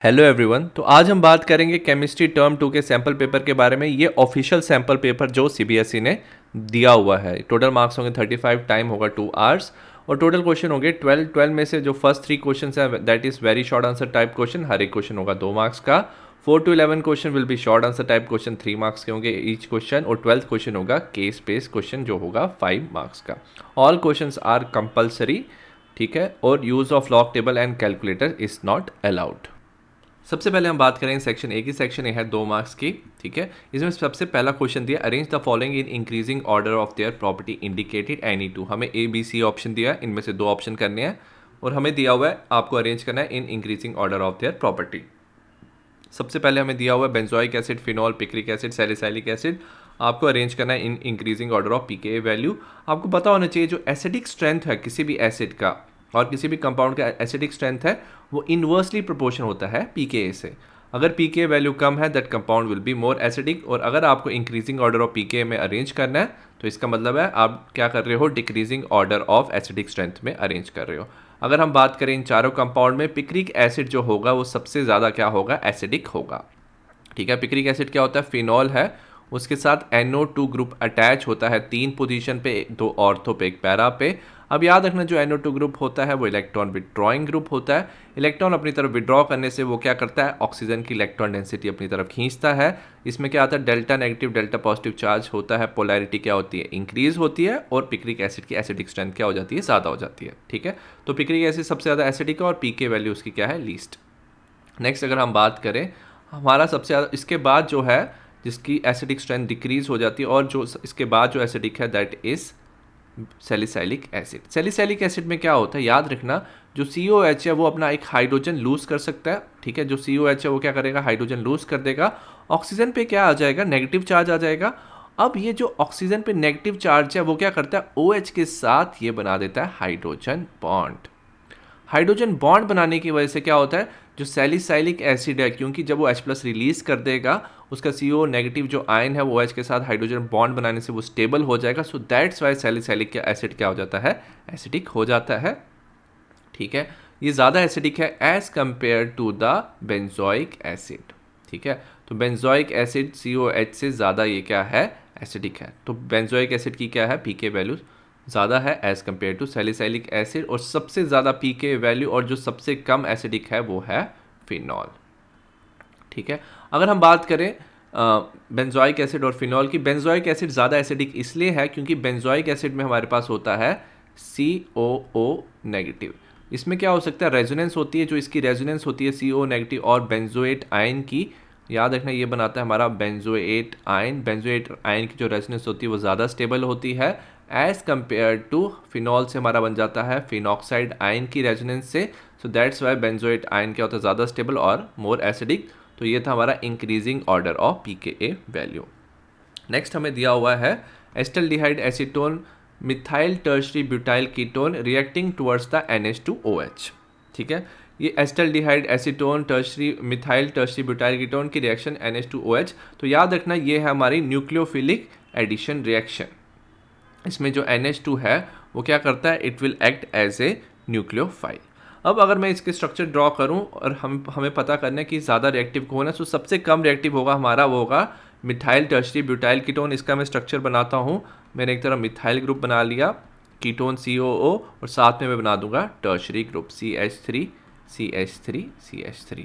Hello everyone. तो आज हम बात करेंगे केमिस्ट्री टर्म 2 के सैम्पल पेपर के बारे में। ये ऑफिशियल सैम्पल पेपर जो सीबीएसई ने दिया हुआ है। टोटल मार्क्स होंगे 35, टाइम होगा 2 आवर्स और टोटल क्वेश्चन होंगे 12 में से जो फर्स्ट 3 क्वेश्चन है that is very short answer type question. हर एक क्वेश्चन होगा 2 मार्क्स का। 4 to 11 question will be short answer type question, 3 marks के होंगे ईच क्वेश्चन। और 12th क्वेश्चन होगा केस बेस्ड क्वेश्चन जो होगा 5 मार्क्स का। ऑल क्वेश्चन आर कंपल्सरी, ठीक है, और use of log table and calculator is not allowed. सबसे पहले हम बात करेंगे सेक्शन ए की। सेक्शन ए है 2 मार्क्स की, ठीक है। इसमें सबसे पहला क्वेश्चन दिया, arrange the following in increasing order of their property indicated any two. हमें ए बी सी ऑप्शन दिया है, इनमें से 2 ऑप्शन करने हैं और हमें दिया हुआ है आपको अरेंज करना है in increasing order of their property. सबसे पहले हमें दिया हुआ है benzoic acid, phenol, picric acid, salicylic acid. आपको अरेंज करना है in increasing order of pK value. आपको पता होना चाहिए जो एसिडिक स्ट्रेंथ है किसी भी एसिड का और किसी भी कंपाउंड का एसिडिक स्ट्रेंथ है वो इन्वर्सली प्रोपोर्शन होता है पीके से। अगर पीके वैल्यू कम है that compound will be more acidic. और अगर आपको इंक्रीजिंग ऑर्डर ऑफ पीके में अरेंज करना है तो इसका मतलब है आप क्या कर रहे हो, decreasing order of acidic strength में अरेंज कर रहे हो। अगर हम बात करें इन चारों कंपाउंड में, पिक्रिक एसिड जो होगा वो सबसे ज़्यादा क्या होगा, एसिडिक होगा, ठीक है। पिक्रिक एसिड क्या होता है, फिनॉल है, उसके साथ NO2 ग्रुप अटैच होता है 3 पोजीशन पे, 2 ऑर्थो पे, 1 पैरा पे। अब याद रखना जो NO2 ग्रुप होता है वो इलेक्ट्रॉन विड्रॉइंग ग्रुप होता है। इलेक्ट्रॉन अपनी तरफ विड्रॉ करने से वो क्या करता है, ऑक्सीजन की इलेक्ट्रॉन डेंसिटी अपनी तरफ खींचता है। इसमें क्या आता है, delta negative delta positive charge होता है, पोलैरिटी क्या होती है, इंक्रीज होती है और पिक्रिक एसिड की एसिडिक स्ट्रेंथ क्या हो जाती है, ज़्यादा हो जाती है, ठीक है। तो पिक्रिक एसिड सबसे ज़्यादा एसिडिक है और पीके वैल्यू उसकी क्या है, लीस्ट। नेक्स्ट अगर हम बात करें, हमारा सबसे ज़्यादा इसके बाद जो है जिसकी एसिडिक स्ट्रेंथ डिक्रीज हो जाती है और जो इसके बाद जो एसिडिक है that is salicylic acid. Salicylic acid में क्या होता है, याद रखना जो COH है वो अपना एक हाइड्रोजन लूज कर सकता है, ठीक है। जो COH है वो क्या करेगा, हाइड्रोजन लूज कर देगा। ऑक्सीजन पे क्या आ जाएगा, नेगेटिव चार्ज आ जाएगा। अब ये जो ऑक्सीजन पे नेगेटिव चार्ज है वो क्या करता है, OH के साथ ये बना देता है हाइड्रोजन बॉन्ड। हाइड्रोजन बॉन्ड बनाने की वजह से क्या होता है, जो सैलिसाइलिक एसिड है क्योंकि जब वो H+ रिलीज कर देगा उसका CO नेगेटिव जो आयन है वो OH के साथ हाइड्रोजन बॉन्ड बनाने से वो स्टेबल हो जाएगा। So that's why salicylic acid क्या हो जाता है, एसिडिक हो जाता है, ठीक है। ये ज़्यादा एसिडिक है as compared to the benzoic acid, ठीक है। तो बेंजोइक एसिड COH से ज़्यादा ये क्या है, एसिडिक है। तो बेंजोइक एसिड की क्या है, पीके वैल्यू ज़्यादा है as compared to salicylic acid. और सबसे ज़्यादा पीके वैल्यू और जो सबसे कम एसिडिक है वो है फिनॉल, ठीक है। अगर हम बात करें बेंजोइक एसिड और फिनॉल की, बेंजोइक एसिड ज़्यादा एसिडिक इसलिए है क्योंकि बेंजोइक एसिड में हमारे पास होता है COO नेगेटिव। इसमें क्या हो सकता है, रेजोनेंस होती है, जो इसकी रेजोनेंस होती है CO नेगेटिव और बेंजोएट आयन की, याद रखना ये बनाता है हमारा बेंजोएट आयन। बेंजोएट आयन की जो रेजोनेंस होती है वो ज़्यादा स्टेबल होती है एज कंपेयर टू फिनॉल से हमारा बन जाता है फिनॉक्साइड आयन की रेजोनेंस से। So that's why benzoate ion क्या होता है, ज़्यादा स्टेबल और मोर एसिडिक। तो ये था हमारा increasing order of pKa value. Next हमें दिया हुआ है acetaldehyde acetone methyl tertiary butyl ketone reacting towards the NH2OH, ठीक है। ये acetaldehyde acetone tertiary methyl tertiary butyl ketone की रिएक्शन NH2OH। तो याद रखना ये है हमारी न्यूक्लियोफिलिक एडिशन रिएक्शन। इसमें जो NH2 है वो क्या करता है, it will act as a nucleophile. अब अगर मैं इसके स्ट्रक्चर ड्रॉ करूं और हमें पता करना है कि ज़्यादा रिएक्टिव कौन है, तो सबसे कम रिएक्टिव होगा हमारा वो होगा मिथाइल टर्शरी ब्यूटाइल कीटोन। इसका मैं स्ट्रक्चर बनाता हूं, मैंने एक तरफ मिथाइल ग्रुप बना लिया, कीटोन COO और साथ में मैं बना दूंगा tertiary group CH3 CH3 CH3।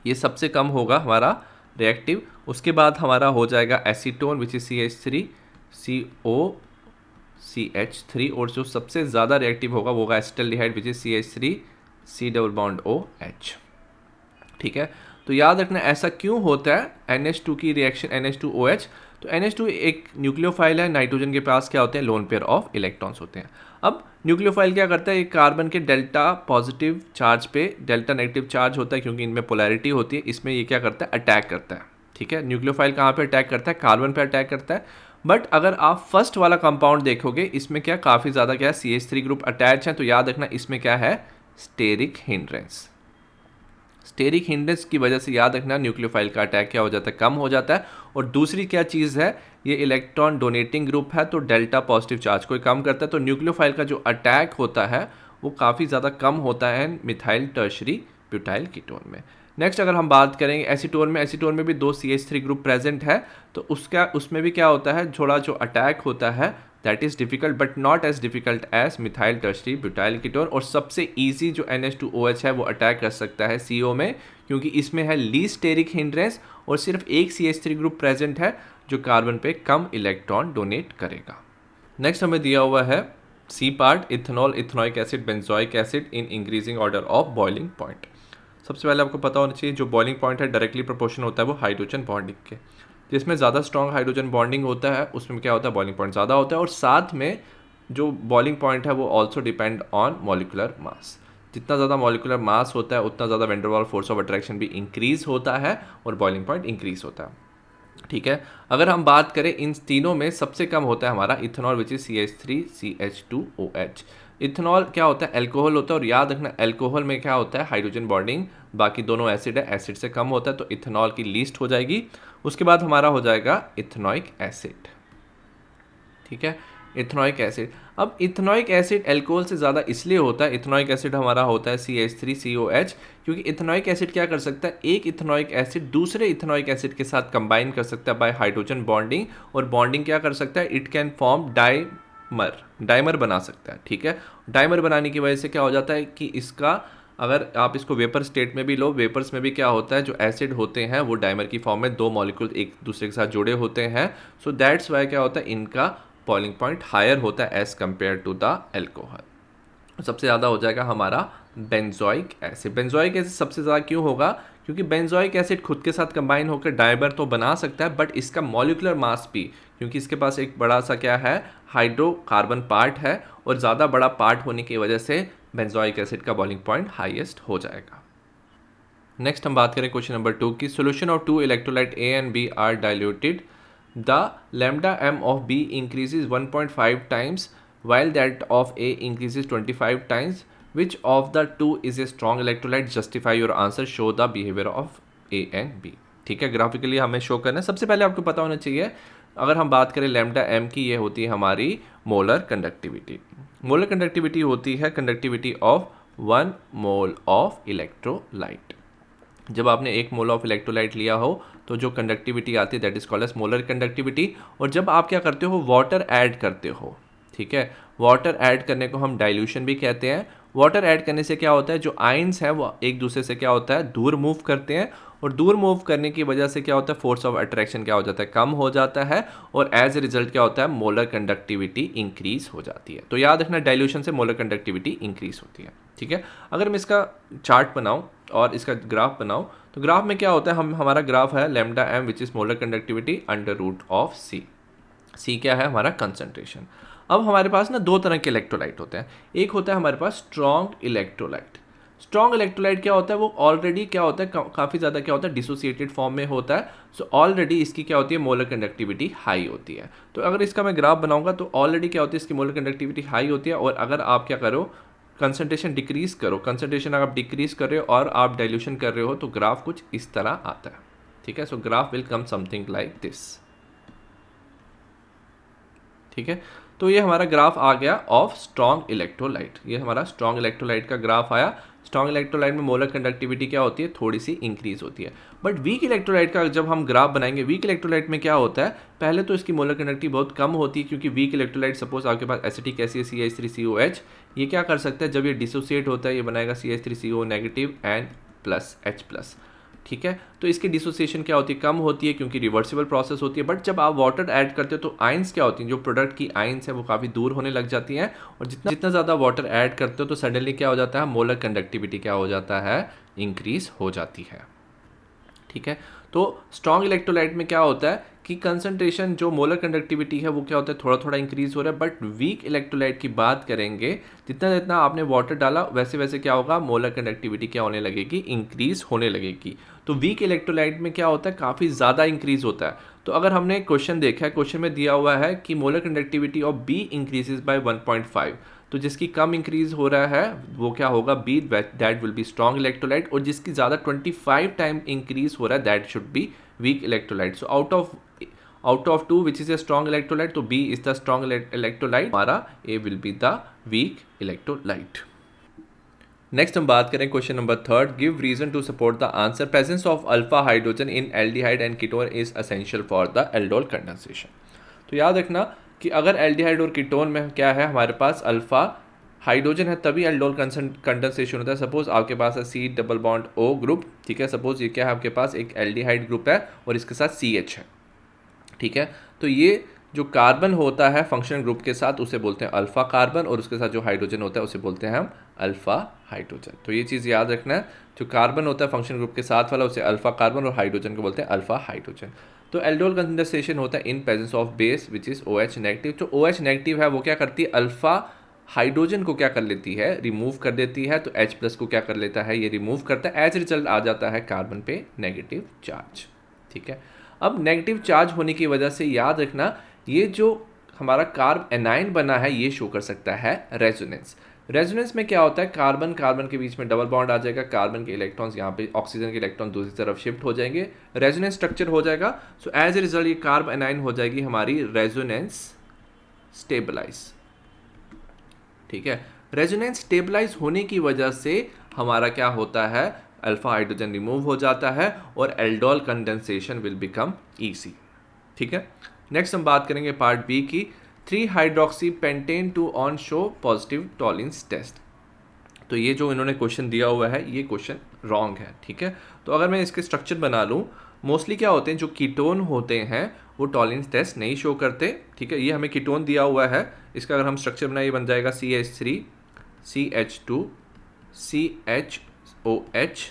ये सबसे कम होगा हमारा रिएक्टिव। उसके बाद हमारा हो जाएगा acetone which is CH3 CO CH3 और जो सबसे ज़्यादा रिएक्टिव होगा वो होगा acetaldehyde which is CH3 C double bond OH, ठीक है। तो याद रखना ऐसा क्यों होता है, NH2 की रिएक्शन NH2OH। तो NH2 एक न्यूक्लियोफाइल है, नाइट्रोजन के पास क्या होते हैं, लोन पेयर ऑफ इलेक्ट्रॉन्स होते हैं। अब न्यूक्लियोफाइल क्या करता है, एक कार्बन के डेल्टा पॉजिटिव चार्ज पे डेल्टा नेगेटिव चार्ज होता है क्योंकि इनमें पोलैरिटी होती है, इसमें ये क्या करता है, अटैक करता है, ठीक है। न्यूक्लियोफाइल कहाँ पे अटैक करता है, कार्बन पे अटैक करता है। बट अगर आप फर्स्ट वाला कंपाउंड देखोगे इसमें क्या काफ़ी ज़्यादा क्या CH3 ग्रुप अटैच है, तो याद रखना इसमें क्या है, स्टेरिक हिंड्रेंस। स्टेरिक हिंड्रेंस की वजह से याद रखना न्यूक्लियोफाइल का अटैक क्या हो जाता है, कम हो जाता है। और दूसरी क्या चीज़ है, ये इलेक्ट्रॉन डोनेटिंग ग्रुप है तो डेल्टा पॉजिटिव चार्ज को कम करता है। तो न्यूक्लियोफाइल का जो अटैक होता है वो काफ़ी ज़्यादा कम होता है मिथाइल टर्शरी ब्यूटाइल कीटोन में। नेक्स्ट अगर हम बात करेंगे एसीटोन में भी 2 CH3 ग्रुप प्रेजेंट है, तो उसमें भी क्या होता है, थोड़ा जो अटैक होता है that is difficult but not as difficult as methyl tertiary butyl ketone. और सबसे ईजी जो NH2OH है वो अटैक कर सकता है CO में, क्योंकि इसमें है लीस्ट स्टेरिक हिंड्रेंस और सिर्फ एक CH3 ग्रुप प्रेजेंट है जो कार्बन पे कम इलेक्ट्रॉन डोनेट करेगा। नेक्स्ट हमें दिया हुआ है C part, ethanol, ethanoic acid, benzoic acid in increasing order of boiling point. सबसे पहले आपको पता होना चाहिए जो बॉइलिंग पॉइंट है डायरेक्टली प्रोपोर्शनल होता है वो हाइड्रोजन बॉन्डिंग के। जिसमें ज़्यादा स्ट्रॉन्ग हाइड्रोजन बॉन्डिंग होता है उसमें क्या होता है, बॉइलिंग पॉइंट ज़्यादा होता है। और साथ में जो बॉइलिंग पॉइंट है वो also depend on molecular mass. जितना ज़्यादा मॉलिकुलर मास होता है उतना ज़्यादा van der Waals force of attraction भी इंक्रीज होता है और बॉइलिंग पॉइंट इंक्रीज होता है। ठीक है, अगर हम बात करें इन तीनों में सबसे कम होता है हमारा ethanol which is CH3CH2OH। Ethanol क्या होता है, एल्कोहल होता है, और याद रखना एल्कोहल में क्या होता है, हाइड्रोजन बॉन्डिंग, बाकी दोनों एसिड है, एसिड से कम होता है, तो इथेनॉल की लीस्ट हो जाएगी। उसके बाद हमारा हो जाएगा इथेनॉइक एसिड। ठीक है, इथेनॉइक एसिड। अब इथेनॉइक एसिड एल्कोहल से ज़्यादा इसलिए होता है, इथेनॉइक एसिड हमारा होता है CH3COH, क्योंकि इथेनॉइक एसिड क्या कर सकता है, एक इथेनॉइक एसिड दूसरे इथेनॉइक एसिड के साथ कंबाइन कर सकता है बाय हाइड्रोजन बॉन्डिंग, और बॉन्डिंग क्या कर सकता है, इट कैन फॉर्म डाइमर बना सकता है। ठीक है, डाइमर बनाने की वजह से क्या हो जाता है कि इसका, अगर आप इसको वेपर स्टेट में भी लो, वेपर्स में भी क्या होता है, जो एसिड होते हैं वो डाइमर की फॉर्म में 2 मॉलिक्यूल एक दूसरे के साथ जुड़े होते हैं। सो दैट्स वाई क्या होता है, इनका बॉइलिंग पॉइंट हायर होता है as compared to the alcohol. सबसे ज़्यादा हो जाएगा हमारा बेंजोइक एसिड। बेंजोइक एसिड सबसे ज़्यादा क्यों होगा, क्योंकि बेंजोइक एसिड खुद के साथ कंबाइन होकर डाइमर तो बना सकता है, बट इसका मॉलिकुलर मास भी, क्योंकि इसके पास एक बड़ा सा क्या है, हाइड्रोकार्बन पार्ट है, और ज़्यादा बड़ा पार्ट होने की वजह से बेंजोइक एसिड का बॉइलिंग पॉइंट हाईएस्ट हो जाएगा। नेक्स्ट हम बात करें क्वेश्चन नंबर 2 की, solution of 2 electrolyte A and B are diluted, the lambda m of B increases 1.5 times while that of A increases 25 times. Which of the two is a strong electrolyte? Justify your answer. Show the behavior of A and B. ठीक है, graphically हमें show करना है। सबसे पहले आपको पता होना चाहिए, अगर हम बात करें लैम्डा m की, ये होती है हमारी मोलर कंडक्टिविटी। मोलर कंडक्टिविटी होती है conductivity of 1 mole of electrolyte. जब आपने 1 मोल ऑफ इलेक्ट्रोलाइट लिया हो तो जो कंडक्टिविटी आती है that is called as molar conductivity. और जब आप क्या करते हो, वाटर ऐड करते हो, ठीक है, वाटर ऐड करने को हम डाइल्यूशन भी कहते हैं। वाटर ऐड करने से क्या होता है, जो आयंस हैं वो एक दूसरे से क्या होता है, दूर मूव करते हैं, और दूर मूव करने की वजह से क्या होता है, फोर्स ऑफ अट्रैक्शन क्या हो जाता है, कम हो जाता है, और एज ए रिजल्ट क्या होता है, मोलर कंडक्टिविटी इंक्रीज हो जाती है। तो याद रखना डाइल्यूशन से मोलर कंडक्टिविटी इंक्रीज होती है। ठीक है, अगर मैं इसका चार्ट बनाऊं और इसका ग्राफ बनाऊं, तो ग्राफ में क्या होता है, हमारा ग्राफ है lambda m which is molar conductivity under root of C। C क्या है, हमारा कंसंट्रेशन। अब हमारे पास ना 2 तरह के इलेक्ट्रोलाइट होते हैं। एक होता है हमारे पास स्ट्रॉन्ग इलेक्ट्रोलाइट। स्ट्रॉन्ग इलेक्ट्रोलाइट क्या होता है, वो ऑलरेडी क्या होता है, काफ़ी ज़्यादा क्या होता है, डिसोसिएटेड फॉर्म में होता है। सो ऑलरेडी इसकी क्या होती है, मोलर कंडक्टिविटी हाई होती है। तो अगर इसका मैं ग्राफ बनाऊंगा तो ऑलरेडी क्या होती है, इसकी मोलर कंडक्टिविटी हाई होती है। और अगर आप क्या करो, कंसंट्रेशन डिक्रीज करो, कंसंट्रेशन अगर आप डिक्रीज कर रहे हो और आप डाइल्यूशन कर रहे हो, तो ग्राफ कुछ इस तरह आता है। ठीक है, सो graph will come something like this. ठीक है, तो ये हमारा ग्राफ आ गया ऑफ स्ट्रॉन्ग इलेक्ट्रोलाइट। ये हमारा स्ट्रॉन्ग इलेक्ट्रोलाइट का ग्राफ आया। स्ट्रॉन्ग इलेक्ट्रोलाइट में मोलर कंडक्टिविटी क्या होती है, थोड़ी सी इंक्रीज होती है। बट वीक इलेक्ट्रोलाइट का जब हम ग्राफ बनाएंगे, वीक इलेक्ट्रोलाइट में क्या होता है, पहले तो इसकी मोलर कंडक्टिविटी बहुत कम होती है, क्योंकि वीक इलेक्ट्रोलाइट सपोज आपके पास एसिटिक एसिड CH3COH, ये क्या कर सकता है, जब ये डिसोसिएट होता है ये बनाएगा CH3CO negative and plus H+। ठीक है, तो इसकी डिसोसिएशन क्या होती है, कम होती है, क्योंकि रिवर्सिबल प्रोसेस होती है। बट जब आप वाटर ऐड करते हो तो आयंस क्या होती हैं, जो प्रोडक्ट की आयंस है वो काफ़ी दूर होने लग जाती हैं, और जितना ज़्यादा वाटर ऐड करते हो तो सडनली क्या हो जाता है, मोलर कंडक्टिविटी क्या हो जाता है, इंक्रीज हो जाती है। ठीक है, तो स्ट्रॉन्ग इलेक्ट्रोलाइट में क्या होता है कि कंसंट्रेशन, जो मोलर कंडक्टिविटी है वो क्या होता है, थोड़ा थोड़ा इंक्रीज हो रहा है। बट वीक इलेक्ट्रोलाइट की बात करेंगे, जितना जितना आपने वाटर डाला वैसे वैसे क्या होगा, मोलर कंडक्टिविटी क्या होने लगेगी, इंक्रीज होने लगेगी। तो वीक इलेक्ट्रोलाइट में क्या होता है, काफ़ी ज़्यादा इंक्रीज होता है। तो अगर हमने क्वेश्चन देखा है, क्वेश्चन में दिया हुआ है कि molar conductivity of B increases by 1.5, तो जिसकी कम इंक्रीज हो रहा है वो क्या होगा, B, that will be strong electrolyte. और जिसकी ज़्यादा 25 टाइम इंक्रीज हो रहा है that should be weak electrolyte. So out of 2 which is a strong electrolyte, तो B is the strong electrolyte, हमारा A will be the weak electrolyte. Next हम बात करें question number third, give reason to support the answer presence of alpha hydrogen in aldehyde and ketone is essential for the aldol condensation. तो याद रखना कि अगर aldehyde और ketone में क्या है, हमारे पास अल्फा हाइड्रोजन है तभी एल्डोल कंडेंसेशन होता है। सपोज आपके पास है C double bond O group, ठीक है, सपोज ये क्या है, आपके पास एक एल्डिहाइड ग्रुप है और इसके साथ सी एच है, ठीक है। तो ये जो कार्बन होता है फंक्शनल ग्रुप के साथ उसे बोलते हैं अल्फा कार्बन, और उसके साथ जो हाइड्रोजन होता है उसे बोलते हैं हम अल्फा हाइड्रोजन। तो ये चीज़ याद रखना है, जो कार्बन होता है फंक्शनल ग्रुप के साथ वाला उसे अल्फा कार्बन, और हाइड्रोजन को बोलते हैं अल्फा हाइड्रोजन। तो एल्डोल कंडेंसेशन होता है इन presence of base which is OH negative. जो OH नेगेटिव है वो क्या करती है, अल्फा हाइड्रोजन को क्या कर लेती है, रिमूव कर देती है। तो H प्लस को क्या कर लेता है, ये रिमूव करता है। एज रिजल्ट आ जाता है कार्बन पे नेगेटिव चार्ज, ठीक है। अब नेगेटिव चार्ज होने की वजह से याद रखना, ये जो हमारा कार्ब एनाइन बना है ये शो कर सकता है रेजोनेंस। रेजोनेंस में क्या होता है, कार्बन कार्बन के बीच में डबल बॉन्ड आ जाएगा, कार्बन के इलेक्ट्रॉन्स यहाँ पे ऑक्सीजन के इलेक्ट्रॉन दूसरी तरफ शिफ्ट हो जाएंगे, रेजोनेंस स्ट्रक्चर हो जाएगा। सो एज ए रिजल्ट ये कार्ब एनाइन हो जाएगी हमारी रेजोनेंस स्टेबलाइज, ठीक है। रेजोनेंस स्टेबलाइज होने की वजह से हमारा क्या होता है, अल्फा हाइड्रोजन रिमूव हो जाता है और aldol condensation will become easy, ठीक है। नेक्स्ट हम बात करेंगे पार्ट बी की, 3 hydroxy pentan two one show positive Tollens test. तो ये जो इन्होंने क्वेश्चन दिया हुआ है ये क्वेश्चन रॉन्ग है, ठीक है। तो अगर मैं इसके स्ट्रक्चर बना लूँ, मोस्टली क्या होते हैं, जो कीटोन होते हैं वो टॉलिंस टेस्ट नहीं शो करते, ठीक है। ये हमें कीटोन दिया हुआ है, इसका अगर हम स्ट्रक्चर बनाए ये बन जाएगा CH3 CH2 CHOH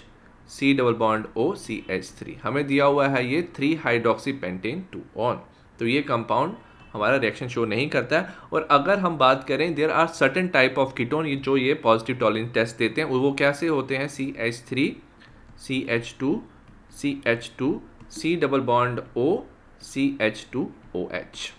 C double bond O CH3। हमें दिया हुआ है ये 3 हाइड्रोक्सी पेंटेन टू ऑन। तो ये कंपाउंड हमारा रिएक्शन शो नहीं करता है। और अगर हम बात करें, there are certain type of ketone जो ये पॉजिटिव टॉलिंस टेस्ट देते हैं, वो कैसे होते हैं, CH3 CH2 CH2 C double bond O CH2OH।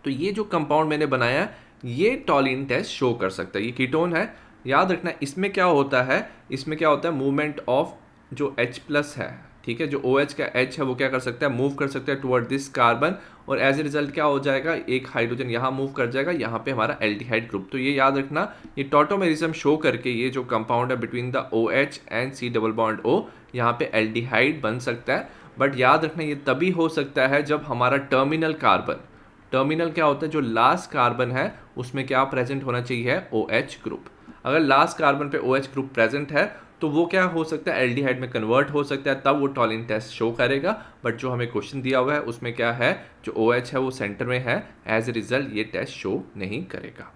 तो ये जो कंपाउंड मैंने बनाया ये टॉलिन टेस्ट शो कर सकता है, ये कीटोन है। याद रखना इसमें क्या होता है, इसमें क्या होता है, मूवमेंट ऑफ जो H प्लस है, ठीक है, जो OH का H है वो क्या कर सकता है, मूव कर सकता है टुवर्ड दिस कार्बन, और एज ए रिजल्ट क्या हो जाएगा, एक हाइड्रोजन यहाँ मूव कर जाएगा, यहाँ पे हमारा एल्डिहाइड ग्रुप। तो ये याद रखना, ये टॉटोमेरिज्म शो करके ये जो कंपाउंड है between the OH and C double bond O, यहाँ पे एल्डिहाइड बन सकता है। बट याद रखना ये तभी हो सकता है जब हमारा टर्मिनल कार्बन, टर्मिनल क्या होता है, जो लास्ट कार्बन है उसमें क्या प्रेजेंट होना चाहिए, OH ग्रुप। अगर लास्ट कार्बन पे OH ग्रुप प्रेजेंट है तो वो क्या हो सकता है, एल्डिहाइड में कन्वर्ट हो सकता है, तब वो टॉलिन टेस्ट शो करेगा। बट जो हमें क्वेश्चन दिया हुआ है उसमें क्या है, जो OH है वो सेंटर में है, एज ए रिजल्ट ये टेस्ट शो नहीं करेगा।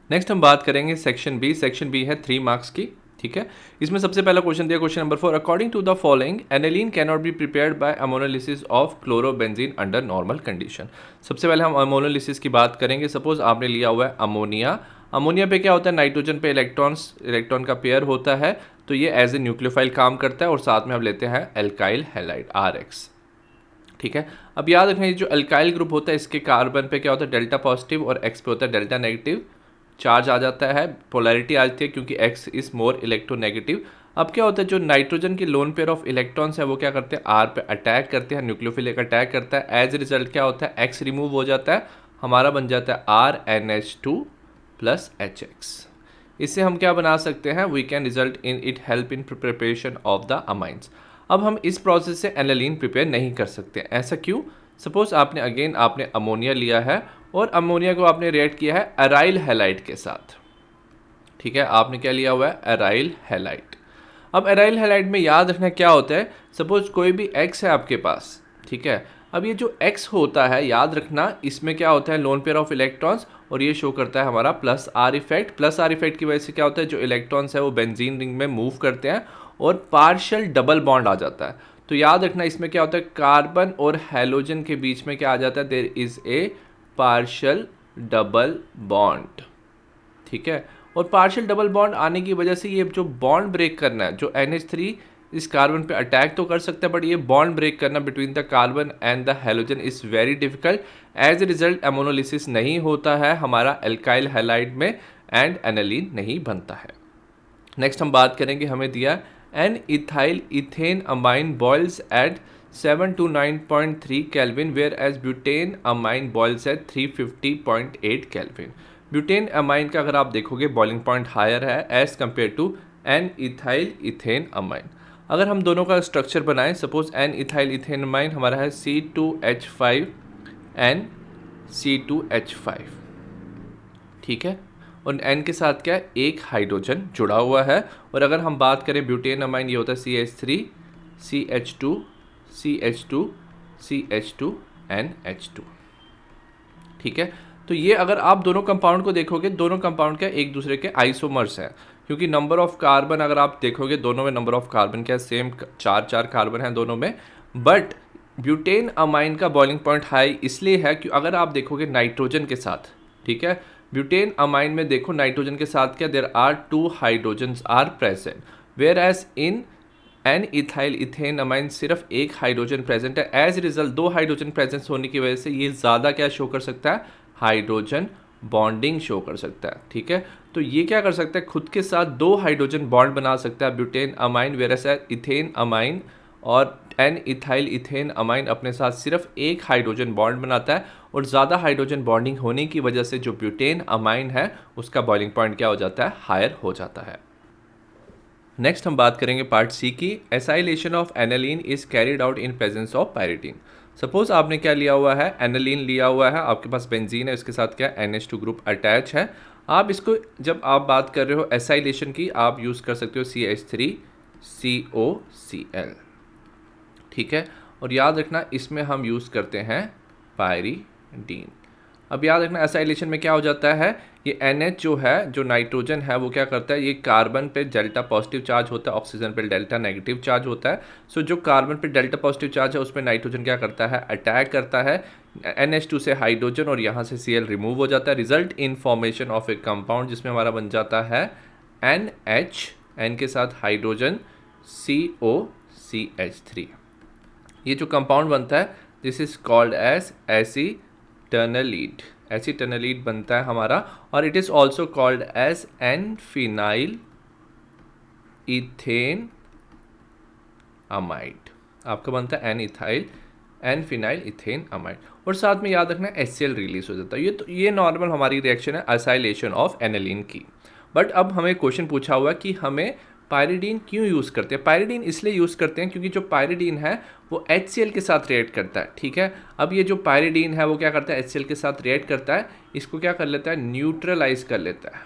नेक्स्ट हम बात करेंगे सेक्शन बी। सेक्शन बी है 3 मार्क्स की, ठीक है। इसमें सबसे पहला क्वेश्चन दिया, question number 4, according to the following aniline can not be prepared by ammonolysis of chlorobenzene under normal condition. सबसे पहले हम अमोनोलिसिस की बात करेंगे। सपोज आपने लिया हुआ है अमोनिया, अमोनिया पे क्या होता है, नाइट्रोजन पे इलेक्ट्रॉन का पेयर होता है, तो ये एज ए न्यूक्लियोफाइल काम करता है, और साथ में हम लेते हैं एल्काइल हैलाइड RX, ठीक है। अब याद रखना ये जो अल्काइल ग्रुप होता है इसके कार्बन पे क्या होता है, डेल्टा पॉजिटिव, और X पे होता है डेल्टा नेगेटिव चार्ज आ जाता है, पोलैरिटी आ जाती है क्योंकि X इज मोर इलेक्ट्रोनेगेटिव। अब क्या होता है, जो नाइट्रोजन की लोन पेयर ऑफ इलेक्ट्रॉन्स है वो क्या करते हैं, R पे अटैक करते हैं, न्यूक्लियोफिल एक अटैक करता है, एज रिजल्ट क्या होता है, X रिमूव हो जाता है, हमारा बन जाता है RNH2 प्लस HX। इससे हम क्या बना सकते हैं, we can result in it help in preparation of the amines. अब हम इस प्रोसेस से एनालीन प्रिपेयर नहीं कर सकते, ऐसा क्यों। सपोज आपने अमोनिया लिया है और अमोनिया को आपने रिएक्ट किया है एराइल हैलाइड के साथ, ठीक है, आपने क्या लिया हुआ है, एराइल हैलाइड। अब एराइल हैलाइड में याद रखना क्या होता है, सपोज कोई भी X है आपके पास, ठीक है। अब ये जो X होता है याद रखना इसमें क्या होता है, लोन पेयर ऑफ इलेक्ट्रॉन्स, और ये शो करता है हमारा plus R effect. Plus R effect की वजह से क्या होता है, जो इलेक्ट्रॉन्स है वो बेंजीन रिंग में मूव करते हैं और पार्शियल डबल बॉन्ड आ जाता है। तो याद रखना इसमें क्या होता है, कार्बन और हैलोजन के बीच में क्या आ जाता है, there is a partial double bond, ठीक है। और पार्शियल डबल बॉन्ड आने की वजह से ये जो बॉन्ड ब्रेक करना है, जो NH3 इस कार्बन पे अटैक तो कर सकता है, बट ये बॉन्ड ब्रेक करना between the carbon and the halogen is very difficult. As a result ammonolysis नहीं होता है हमारा एल्काइल हैलाइड में, एंड एनालीन नहीं बनता है। नेक्स्ट हम बात करेंगे, हमें दिया N ethyl ethane amine boils at 7 to 9.3 Kelvin, whereas butane amine boils at 350.8 Kelvin. Butane amine का अगर आप देखोगे बॉइलिंग पॉइंट हायर है as compare to N ethyl ethane amine. अगर हम दोनों का स्ट्रक्चर बनाएं, suppose N ethyl ethane amine हमारा है C2H5 एन C2H5, ठीक है, और एन के साथ क्या है, एक हाइड्रोजन जुड़ा हुआ है। और अगर हम बात करें ब्यूटेन अमाइन, ये होता है CH3 CH2 CH2 CH2 NH2, ठीक है। तो ये अगर आप दोनों कंपाउंड को देखोगे, दोनों कंपाउंड क्या एक दूसरे के आइसोमर्स हैं, क्योंकि नंबर ऑफ कार्बन अगर आप देखोगे दोनों में नंबर ऑफ कार्बन क्या सेम 4 कार्बन है दोनों में। बट ब्यूटेन अमाइन का बॉइलिंग पॉइंट हाई इसलिए है कि अगर आप देखोगे नाइट्रोजन के साथ, ठीक है, ब्यूटेन अमाइन में देखो नाइट्रोजन के साथ क्या there are 2 hydrogens are present, whereas in N ethyl ethane amine सिर्फ एक हाइड्रोजन प्रेजेंट है। एज रिजल्ट 2 हाइड्रोजन प्रेजेंस होने की वजह से ये ज़्यादा क्या शो कर सकता है, हाइड्रोजन बॉन्डिंग शो कर सकता है, ठीक है। तो ये क्या कर सकता है, खुद के साथ 2 हाइड्रोजन बॉन्ड बना सकता है butanamine, whereas ethanamine और एन इथाइल इथेन अमाइन अपने साथ सिर्फ एक हाइड्रोजन बॉन्ड बनाता है, और ज़्यादा हाइड्रोजन बॉन्डिंग होने की वजह से जो ब्यूटेन अमाइन है उसका बॉइलिंग पॉइंट क्या हो जाता है, हायर हो जाता है। नेक्स्ट हम बात करेंगे पार्ट सी की, acylation of aniline is carried out in presence of pyridine. Suppose आपने क्या लिया हुआ है, एनालीन लिया हुआ है, आपके पास बेंजीन है, इसके साथ क्या NH2 ग्रुप अटैच है। आप इसको जब आप बात कर रहे हो एसाइलेशन की, आप यूज़ कर सकते हो CH3COCl, ठीक है। और याद रखना इसमें हम यूज़ करते हैं पायरिडीन। अब याद रखना एसाइलेशन में क्या हो जाता है, ये NH जो है, जो नाइट्रोजन है वो क्या करता है, ये कार्बन पे डेल्टा पॉजिटिव चार्ज होता है, ऑक्सीजन पे डेल्टा नेगेटिव चार्ज होता है। सो जो कार्बन पे डेल्टा पॉजिटिव चार्ज है उस पर नाइट्रोजन क्या करता है, अटैक करता है NH2 से हाइड्रोजन, और यहाँ से Cl रिमूव हो जाता है, result in formation of A compound जिसमें हमारा बन जाता है NH, N के साथ हाइड्रोजन COCH3। ये जो कंपाउंड बनता है this is called as acetanilide, acetanilide बनता है हमारा, और it is also called as N phenyl ethanamide. आपका बनता है एन फिनाइल इथेन अमाइड, और साथ में याद रखना HCl रिलीज हो जाता है। ये नॉर्मल हमारी रिएक्शन है एसाइलेशन ऑफ एनालीन की। बट अब हमें क्वेश्चन पूछा हुआ कि हमें पायरिडीन क्यों यूज़ करते हैं। पायरिडीन इसलिए यूज़ करते हैं क्योंकि जो पायरिडीन है वो HCl के साथ रिएक्ट करता है, ठीक है। अब ये जो पायरिडीन है वो क्या करता है, HCl के साथ रिएक्ट करता है, इसको क्या कर लेता है, न्यूट्रलाइज कर लेता है।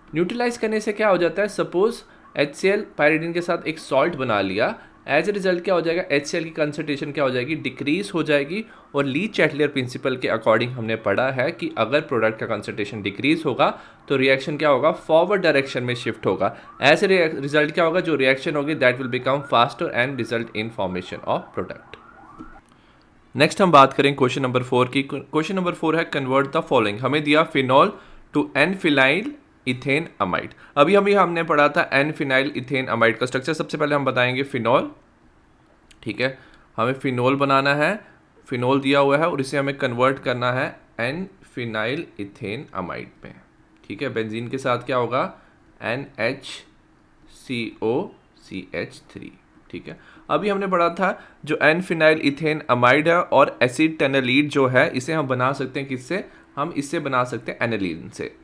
न्यूट्रलाइज करने से क्या हो जाता है, सपोज HCl पायरिडीन के साथ एक सॉल्ट बना लिया, एज ए रिजल्ट क्या हो जाएगा, HCl की कंसंट्रेशन क्या हो जाएगी, डिक्रीज हो जाएगी। और ली चैटलियर प्रिंसिपल के अकॉर्डिंग हमने पढ़ा है कि अगर प्रोडक्ट का कंसंट्रेशन डिक्रीज होगा तो रिएक्शन क्या होगा, फॉरवर्ड डायरेक्शन में शिफ्ट होगा। एज ए रिजल्ट क्या होगा, जो रिएक्शन होगी that will become faster and result in formation of product. Next हम बात करें क्वेश्चन नंबर 4 की। क्वेश्चन नंबर 4 है कन्वर्ट द फॉलोइंग। हमें दिया phenol to N phenyl ethanamide. अभी हमने पढ़ा था एन फिनाइल इथेन अमाइड का स्ट्रक्चर। सबसे पहले हम बताएंगे फिनॉल, ठीक है, हमें फिनॉल बनाना है, फिनॉल दिया हुआ है और इसे हमें कन्वर्ट करना है एन फिनाइल इथेन अमाइड में, ठीक है। बेंजीन के साथ क्या होगा, NHCOCH3, ठीक है। अभी हमने पढ़ा था जो एन फिनाइल इथेन अमाइड है और एसिटर्नलीड जो है इसे हम बना सकते हैं किससे, हम इससे बना सकते हैं एनालीन से,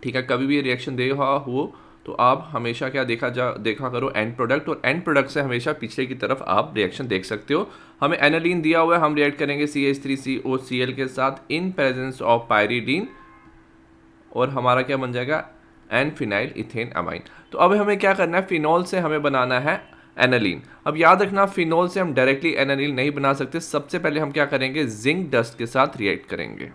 ठीक है। कभी भी ये रिएक्शन देखा हो तो आप हमेशा क्या देखा करो एंड प्रोडक्ट, और एंड प्रोडक्ट से हमेशा पीछे की तरफ आप रिएक्शन देख सकते हो। हमें एनालीन दिया हुआ है, हम रिएक्ट करेंगे CH3COCl के साथ इन प्रेजेंस ऑफ पायरिडीन, और हमारा क्या बन जाएगा, एन फिनाइल इथेन अमाइन। तो अब हमें क्या करना है, फिनॉल से हमें बनाना है एनालीन। अब याद रखना फिनॉल से हम डायरेक्टली एनालीन नहीं बना सकते, सबसे पहले हम क्या करेंगे, जिंक डस्ट के साथ रिएक्ट करेंगे।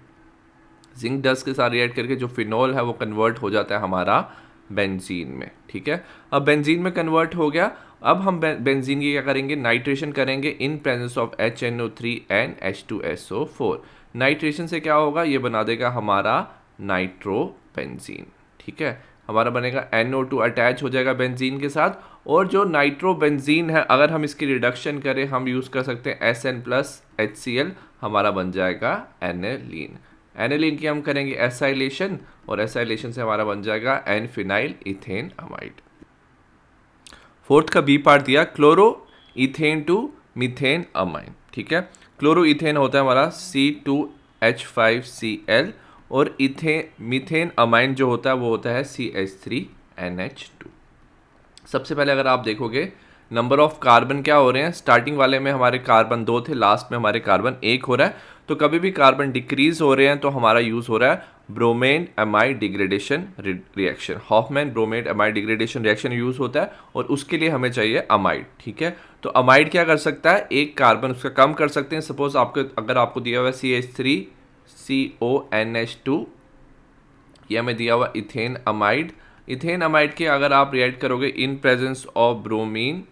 जिंक डस्ट के साथ रिएक्ट करके जो फिनॉल है वो कन्वर्ट हो जाता है हमारा बेंजीन में, ठीक है। अब बेंजीन में कन्वर्ट हो गया, अब हम बेंजीन की क्या करेंगे, नाइट्रेशन करेंगे इन presence of HNO3 and H2SO4। Nitration से क्या होगा, ये बना देगा हमारा नाइट्रोबेंजीन, ठीक है। हमारा बनेगा NO2 अटैच हो जाएगा बेंजीन के साथ, और जो नाइट्रोबेंजीन है अगर हम इसकी रिडक्शन करें हम यूज़ कर सकते हैं SN+HCl, हमारा बन जाएगा एनालीन। एनालीन की हम करेंगे एसाइलेशन, और एसाइलेशन से हमारा बन जाएगा N phenyl ethanamide. Fourth का बी पार्ट दिया, chloroethane to methanamine, ठीक है। क्लोरो इथेन होता है हमारा C2H5Cl, और मीथेन अमाइन जो होता है वो होता है CH3NH2। सबसे पहले अगर आप देखोगे नंबर ऑफ कार्बन क्या हो रहे हैं, स्टार्टिंग वाले में हमारे कार्बन 2 थे, लास्ट में हमारे कार्बन 1 हो रहा है। तो कभी भी कार्बन डिक्रीज हो रहे हैं तो हमारा यूज हो रहा है bromamide degradation reaction. Hofmann bromamide degradation reaction use होता है और उसके लिए हमें चाहिए अमाइड। ठीक है, तो अमाइड क्या कर सकता है, एक कार्बन उसका कम कर सकते हैं। सपोज अगर आपको दिया हुआ है CH3CONH2, ये हमें दिया हुआ इथेन अमाइड। इथेन अमाइड के अगर आप रिएक्ट करोगे इन presence of bromine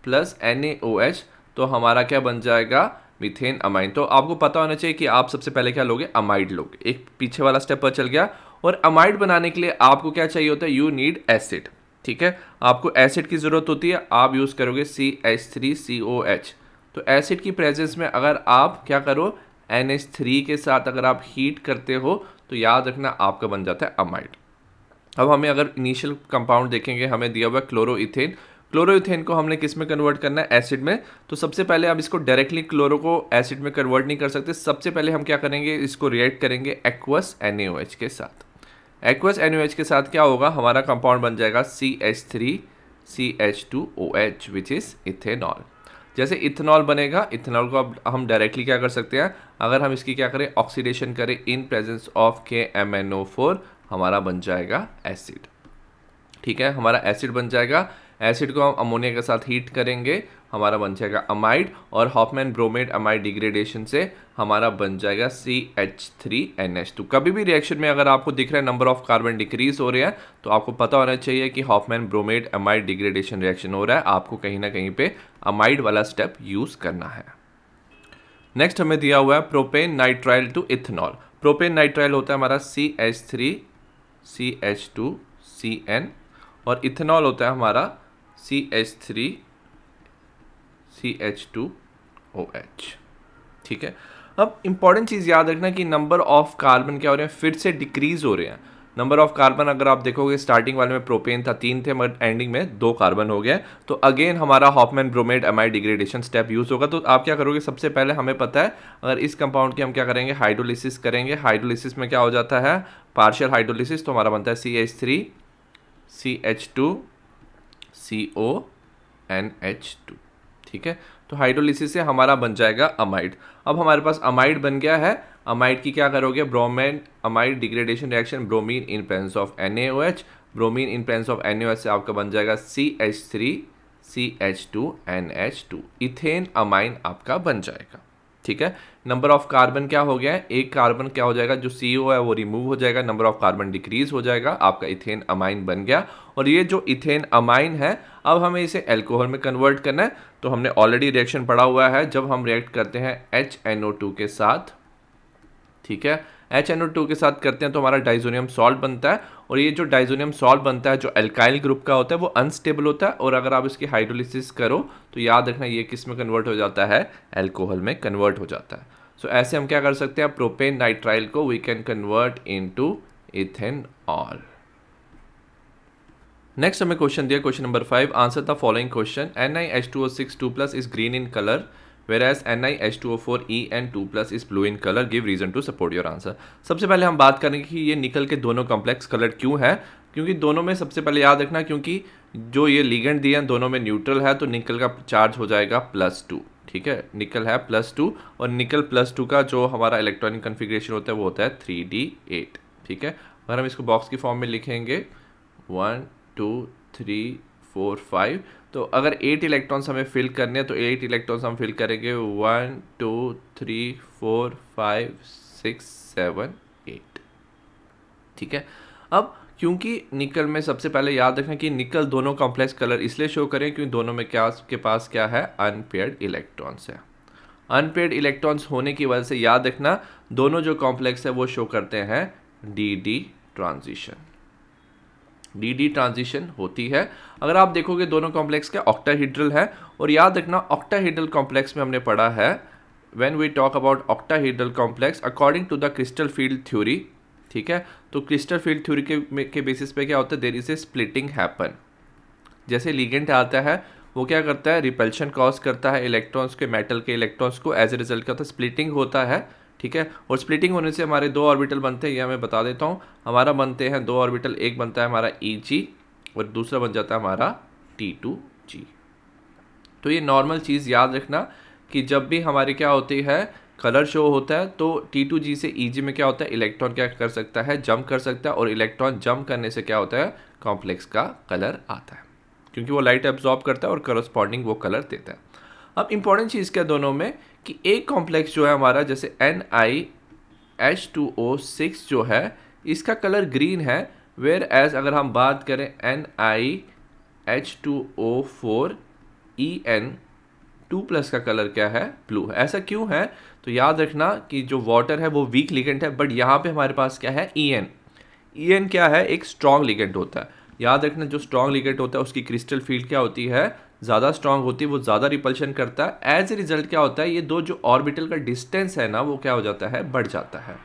plus NaOH तो हमारा क्या बन जाएगा, मीथेन अमाइन। तो आपको पता होना चाहिए कि आप सबसे पहले क्या लोगे, अमाइड लोगे। एक पीछे वाला स्टेप पर चल गया। और अमाइड बनाने के लिए आपको क्या चाहिए होता है, यू नीड एसिड। ठीक है, आपको एसिड की जरूरत होती है, आप यूज करोगे CH3COH। तो एसिड की प्रेजेंस में अगर आप क्या करो, NH3 के साथ अगर आप हीट करते हो तो याद रखना आपका बन जाता है अमाइड। अब हमें अगर इनिशियल कंपाउंड देखेंगे, हमें दिया हुआ क्लोरोइथेन। क्लोरोइथेन को हमने किस में कन्वर्ट करना है, एसिड में। तो सबसे पहले आप इसको डायरेक्टली क्लोरो को एसिड में कन्वर्ट नहीं कर सकते। सबसे पहले हम क्या करेंगे, इसको रिएक्ट करेंगे एक्वस NaOH के साथ। एक्वस NaOH के साथ क्या होगा, हमारा कंपाउंड बन जाएगा CH3CH2OH विच इज इथेनॉल। जैसे इथेनॉल बनेगा, इथेनॉल को अब हम डायरेक्टली क्या कर सकते हैं, अगर हम इसकी क्या करें, ऑक्सीडेशन करें इन प्रेजेंस ऑफ KMnO4, हमारा बन जाएगा एसिड। ठीक है, हमारा एसिड बन जाएगा। एसिड को हम अमोनिया के साथ हीट करेंगे, हमारा बन जाएगा अमाइड। और हॉफमैन ब्रोमेट अमाइड डिग्रेडेशन से हमारा बन जाएगा CH3NH2। कभी भी रिएक्शन में अगर आपको दिख रहा है नंबर ऑफ कार्बन डिक्रीज हो रहे हैं तो आपको पता होना चाहिए कि Hofmann bromamide degradation reaction हो रहा है, आपको कहीं ना कहीं पे अमाइड वाला स्टेप यूज करना है। नेक्स्ट हमें दिया हुआ है propanenitrile to ethanol. Propanenitrile होता है हमारा CH3CH2CN और इथेनॉल होता है हमारा CH3CH2OH। ठीक है, अब इंपॉर्टेंट चीज़ याद रखना कि नंबर ऑफ कार्बन क्या हो रहे हैं, फिर से डिक्रीज हो रहे हैं। नंबर ऑफ कार्बन अगर आप देखोगे स्टार्टिंग वाले में प्रोपेन था 3 थे, मगर एंडिंग में 2 कार्बन हो गए। तो अगेन हमारा Hofmann bromamide degradation step use होगा। तो आप क्या करोगे, सबसे पहले हमें पता है अगर इस कंपाउंड की हम क्या करेंगे, हाइड्रोलिसिस करेंगे। हाइड्रोलिसिस में क्या हो जाता है, पार्शियल हाइड्रोलिसिस, तो हमारा बनता है CH3CH2CONH2। ठीक है, तो हाइड्रोलिसिस से हमारा बन जाएगा अमाइड। अब हमारे पास अमाइड बन गया है। अमाइड की क्या करोगे, bromamide degradation reaction, bromine in presence of NaOH। Bromine in presence of NaOH से आपका बन जाएगा CH3CH2NH2। इथेन अमाइन आपका बन जाएगा। ठीक है, नंबर ऑफ कार्बन क्या हो गया है, एक कार्बन क्या हो जाएगा, जो CO है वो रिमूव हो जाएगा, नंबर ऑफ कार्बन डिक्रीज हो जाएगा, आपका इथेन अमाइन बन गया। और ये जो इथेन अमाइन है अब हमें इसे अल्कोहल में कन्वर्ट करना है। तो हमने ऑलरेडी रिएक्शन पढ़ा हुआ है, जब हम रिएक्ट करते हैं HNO2 के साथ। ठीक है, HNO2 के साथ करते हैं तो हमारा डाइजोनियम सॉल्ट बनता है। और ये जो डाइजोनियम सॉल्ट बनता है जो अल्काइल ग्रुप का होता है वो अनस्टेबल होता है। और अगर आप इसकी हाइड्रोलिसिस करो तो याद रखना ये किस में कन्वर्ट हो जाता है, अल्कोहल में कन्वर्ट हो जाता है। सो ऐसे हम क्या कर सकते हैं, प्रोपेन नाइट्राइल को we can convert into ethanol. Next हमें क्वेश्चन दिया, question number 5, answer the following question. NiH2O6 2+ is green in colour whereas NiH2O4En2+ is blue in colour, give reason to support your answer. सबसे पहले हम बात करेंगे कि ये निकल के दोनों कॉम्प्लेक्स कलर क्यों है। क्योंकि दोनों में सबसे पहले याद रखना, क्योंकि जो ये लिगेंड दिया दोनों में न्यूट्रल है, तो निकल का चार्ज हो जाएगा +2। ठीक है, निकल है +2 और निकल +2 का जो हमारा इलेक्ट्रॉनिक कन्फिग्रेशन होता है वो होता है 3d8। ठीक है, अगर हम इसको बॉक्स की फॉर्म में लिखेंगे 1 2 3 4 5, तो अगर 8 इलेक्ट्रॉन्स हमें फिल करने हैं तो 8 इलेक्ट्रॉन्स हम फिल करेंगे 1 2 3 4 5 6 7 8। ठीक है, अब क्योंकि निकल में सबसे पहले याद रखना कि निकल दोनों कॉम्प्लेक्स कलर इसलिए शो करें क्योंकि दोनों में क्या के पास क्या है, अनपेयर्ड इलेक्ट्रॉन्स है। अनपेयर्ड इलेक्ट्रॉन्स होने की वजह से याद रखना दोनों जो कॉम्प्लेक्स है वो शो करते हैं डी ट्रांजिशन। डी ट्रांजिशन होती है। अगर आप देखोगे दोनों कॉम्प्लेक्स का ऑक्टाहेड्रल है। और याद रखना ऑक्टाहेड्रल कॉम्प्लेक्स में हमने पढ़ा है, when we talk about octahedral complex according to the crystal field theory. ठीक है, तो क्रिस्टल फील्ड थ्योरी के बेसिस पे क्या होता है, there is a splitting happen. जैसे लिगेंड आता है वो क्या करता है, रिपल्शन कॉज करता है इलेक्ट्रॉन्स के, मेटल के इलेक्ट्रॉन्स को, एज ए रिजल्ट क्या होता है, स्प्लिटिंग होता है। ठीक है। और स्प्लिटिंग होने से हमारे दो ऑर्बिटल बनते हैं, ये मैं बता देता हूँ। हमारा बनते हैं दो ऑर्बिटल, एक बनता है हमारा Eg और दूसरा बन जाता है हमारा T2G। तो ये नॉर्मल चीज़ याद रखना कि जब भी हमारी क्या होती है, कलर शो होता है, तो T2G से Eg में क्या होता है, इलेक्ट्रॉन क्या कर सकता है, जंप कर सकता है, और इलेक्ट्रॉन जंप करने से क्या होता है, कॉम्प्लेक्स का कलर आता है, क्योंकि वो लाइट एब्जॉर्ब करता है और करस्पॉन्डिंग वो कलर देता है। अब इंपॉर्टेंट चीज़ क्या दोनों में कि एक कॉम्प्लेक्स जो है हमारा, जैसे NiH2O6 जो है, इसका कलर ग्रीन है, वेयर एज अगर हम बात करें NiH2O4 En2+ का कलर क्या है, ब्लू है। ऐसा क्यों है, तो याद रखना कि जो वाटर है वो वीक लिगेंड है, बट यहाँ पे हमारे पास क्या है, En क्या है, एक स्ट्रॉन्ग लिगेंड होता है। याद रखना जो स्ट्रॉन्ग लिगेंड होता है उसकी क्रिस्टल फील्ड क्या होती है, ज़्यादा स्ट्रॉन्ग होती है, वो ज़्यादा रिपल्शन करता है। एज ए रिजल्ट क्या होता है, ये दो जो ऑर्बिटल का डिस्टेंस है ना, वो क्या हो जाता है, बढ़ जाता है।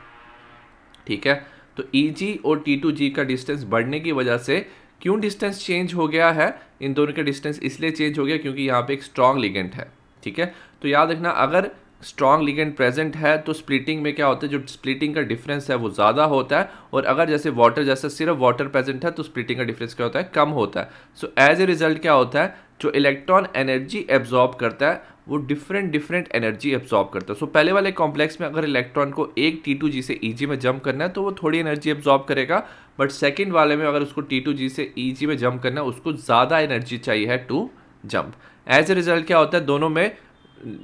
ठीक है, तो Eg और T2G का डिस्टेंस बढ़ने की वजह से, क्यों डिस्टेंस चेंज हो गया है, इन दोनों का डिस्टेंस इसलिए चेंज हो गया क्योंकि यहाँ पे एक स्ट्रॉन्ग लिगेंड है। ठीक है, तो याद रखना अगर स्ट्रॉन्ग लिगेंड प्रेजेंट है तो स्प्लिटिंग में क्या होता है, जो स्प्लिटिंग का डिफरेंस है वो ज़्यादा होता है, और अगर जैसे वाटर, जैसे सिर्फ वाटर प्रेजेंट है तो स्प्लिटिंग का डिफरेंस क्या होता है, कम होता है। सो एज ए रिजल्ट क्या होता है, जो इलेक्ट्रॉन एनर्जी एब्जॉर्ब करता है वो डिफरेंट एनर्जी एब्जॉर्ब करता है। सो पहले वाले कॉम्प्लेक्स में अगर इलेक्ट्रॉन को एक T2G से Eg में जंप करना है तो वो थोड़ी एनर्जी एब्जॉर्ब करेगा, बट सेकंड वाले में अगर उसको T2G से Eg में जंप करना है उसको ज़्यादा एनर्जी चाहिए है to jump. As a result क्या होता है, दोनों में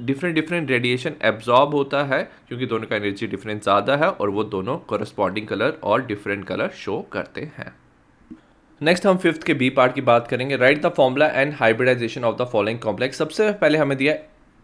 डिफरेंट रेडिएशन एब्जॉर्ब होता है, क्योंकि दोनों का एनर्जी डिफरेंस ज़्यादा है और वो दोनों कोरस्पॉन्डिंग कलर और डिफरेंट कलर शो करते हैं। नेक्स्ट हम फिफ्थ के बी पार्ट की बात करेंगे। Write the formula and hybridisation of the following complex. सबसे पहले हमें दिया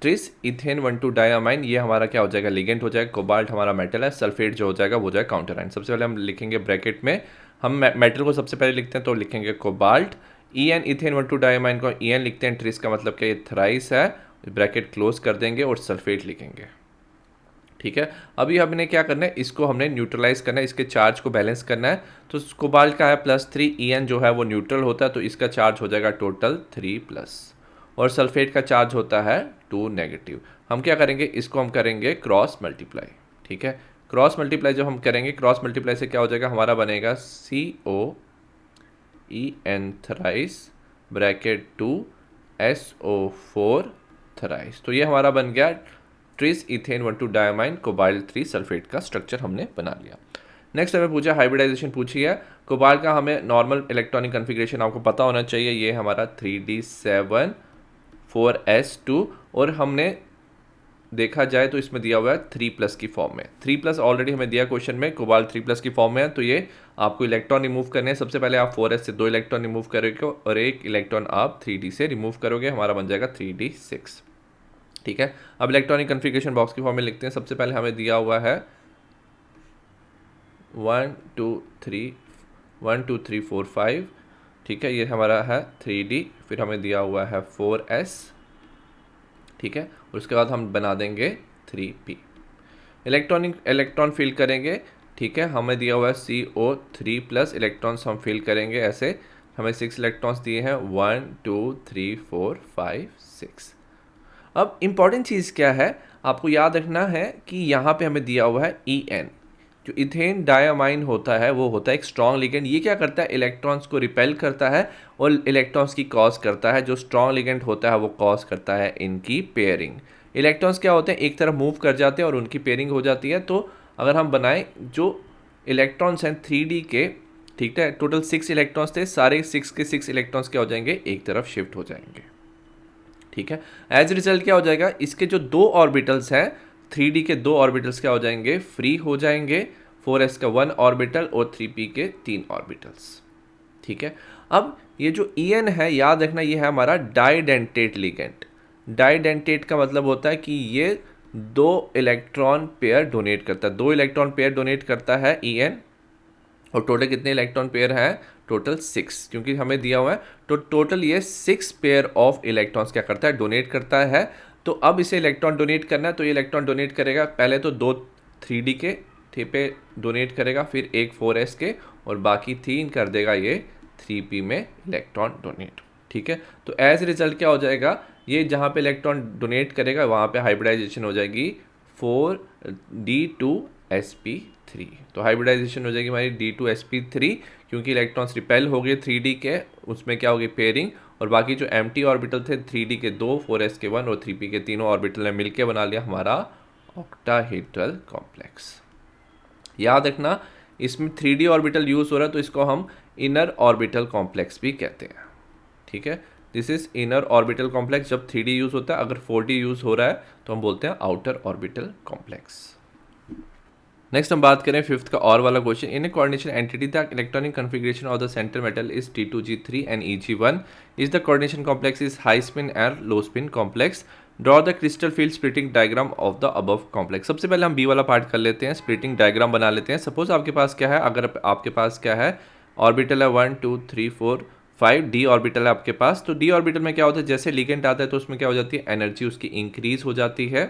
ट्रिस इथेन 1,2 डायमाइन, ये हमारा क्या हो जाएगा, लिगेंड हो जाएगा। कोबाल्ट हमारा मेटल है, सल्फेट जो हो जाएगा वो हो जाएगा काउंटर आयन। सबसे पहले हम लिखेंगे ब्रैकेट में, हम मेटल को सबसे पहले लिखते हैं तो लिखेंगे कोबाल्ट। En इथेन 1,2 डायमाइन को En लिखते हैं, ट्रिस का मतलब क्या, ये थ्राइस है, ब्रैकेट क्लोज कर देंगे और सल्फेट लिखेंगे। ठीक है, अभी हमने क्या करना है, इसको हमने न्यूट्रलाइज करना है, इसके चार्ज को बैलेंस करना है। तो कोबाल्ट का है +3, En जो है वो न्यूट्रल होता है तो इसका चार्ज हो जाएगा टोटल 3+, और सल्फेट का चार्ज होता है 2 नेगेटिव। हम क्या करेंगे, इसको हम करेंगे क्रॉस मल्टीप्लाई। ठीक है, क्रॉस मल्टीप्लाई जब हम करेंगे, क्रॉस मल्टीप्लाई से क्या हो जाएगा, हमारा बनेगा COEN thrice bracket 2 SO4 thrice. तो ये हमारा बन गया tris ethane 1,2 diamine cobalt 3 sulphate का स्ट्रक्चर हमने बना लिया। नेक्स्ट हमें पूछा हाइब्रिडाइजेशन पूछी है। कोबाल्ट का हमें नॉर्मल इलेक्ट्रॉनिक कन्फिग्रेशन आपको पता होना चाहिए, ये हमारा 3d7 4s2, और हमने देखा जाए तो इसमें दिया हुआ है 3+ की फॉर्म में। 3+ ऑलरेडी हमें दिया क्वेश्चन में, कोबाल्ट 3+ की फॉर्म में है, तो ये आपको इलेक्ट्रॉन रिमूव करने हैं। सबसे पहले आप 4s से 2 इलेक्ट्रॉन रिमूव करोगे और एक इलेक्ट्रॉन आप 3d से रिमूव करोगे, हमारा बन जाएगा 3d6। ठीक है, अब इलेक्ट्रॉनिक कन्फिग्रेशन बॉक्स की फॉर्म में लिखते हैं। सबसे पहले हमें दिया हुआ है 1 2 3 4 5। ठीक है, ये हमारा है 3d, फिर हमें दिया हुआ है 4s। ठीक है, और उसके बाद हम बना देंगे 3p। इलेक्ट्रॉन फिल करेंगे। ठीक है, हमें दिया हुआ है CO3+, इलेक्ट्रॉन्स हम फिल करेंगे ऐसे। हमें 6 इलेक्ट्रॉन्स दिए हैं, 1 2 3 4 5 6। अब इम्पॉर्टेंट चीज़ क्या है, आपको याद रखना है कि यहाँ पे हमें दिया हुआ है En। जो इथेन डायमाइन होता है वो होता है एक स्ट्रॉन्ग लिगेंड। ये क्या करता है, इलेक्ट्रॉन्स को रिपेल करता है और इलेक्ट्रॉन्स की कॉज करता है। जो स्ट्रॉन्ग लिगेंड होता है वो कॉज करता है इनकी पेयरिंग। इलेक्ट्रॉन्स क्या होते हैं, एक तरफ मूव कर जाते हैं और उनकी पेयरिंग हो जाती है। तो अगर हम बनाएं, जो इलेक्ट्रॉन्स हैं 3d के, ठीक है, टोटल 6 इलेक्ट्रॉन्स थे, सारे 6 के 6 इलेक्ट्रॉन्स क्या हो जाएंगे, एक तरफ शिफ्ट हो जाएंगे। ठीक है, एज रिजल्ट क्या हो जाएगा, इसके जो 2 ऑर्बिटल्स हैं 3d के 2 ऑर्बिटल्स क्या हो जाएंगे, फ्री हो जाएंगे। 4s का 1 ऑर्बिटल और 3p के 3 ऑर्बिटल्स। ठीक है, अब ये जो En है, याद रखना ये है हमारा डाइडेंटेट लिगेंड। डाइडेंटेट का मतलब होता है कि ये 2 इलेक्ट्रॉन पेयर डोनेट करता है, 2 इलेक्ट्रॉन पेयर डोनेट करता है En। और टोटल कितने इलेक्ट्रॉन पेयर हैं, टोटल 6, क्योंकि हमें दिया हुआ है। तो टोटल ये 6 पेयर ऑफ इलेक्ट्रॉन्स क्या करता है, डोनेट करता है। तो अब इसे इलेक्ट्रॉन डोनेट करना है, तो ये इलेक्ट्रॉन डोनेट करेगा, पहले तो 2 3d के पे डोनेट करेगा, फिर एक 4s के, और बाकी 3 कर देगा ये 3p में इलेक्ट्रॉन डोनेट। ठीक है, तो एज रिजल्ट क्या हो जाएगा, ये जहाँ पे इलेक्ट्रॉन डोनेट करेगा वहाँ पे हाइब्रिडाइजेशन हो जाएगी D2sp3। तो हाइब्रिडाइजेशन हो जाएगी हमारी D2sp3, क्योंकि इलेक्ट्रॉन्स रिपेल हो गए 3D के, उसमें क्या होगी पेयरिंग, और बाकी जो एम्प्टी ऑर्बिटल थे 3D के 2, 4s के 1 और 3p के तीनों ऑर्बिटल ने मिलकर बना लिया हमारा ऑक्टाहेड्रल कॉम्प्लेक्स। याद रखना इसमें 3D ऑर्बिटल यूज हो रहा है तो इसको हम इनर ऑर्बिटल कॉम्प्लेक्स भी कहते हैं। ठीक है, this is inner orbital complex जब 3D यूज होता है। अगर 4D यूज हो रहा है तो हम बोलते हैं आउटर ऑर्बिटल कॉम्प्लेक्स। नेक्स्ट हम बात करें फिफ्थ का और वाला question. In A coordination entity the electronic configuration of the centre metal is T2G3 and Eg1 is the coordination complex is high spin and low spin complex. Draw the crystal field splitting diagram of the above complex. सबसे पहले हम B वाला part कर लेते हैं, splitting diagram बना लेते हैं। सपोज आपके पास क्या है, अगर आपके पास क्या है ऑर्बिटल है 1 2 3 4 5, डी ऑर्बिटल है आपके पास। तो डी ऑर्बिटल में क्या होता है, जैसे लिगेंड आता है तो उसमें क्या हो जाती है, एनर्जी उसकी इंक्रीज हो जाती है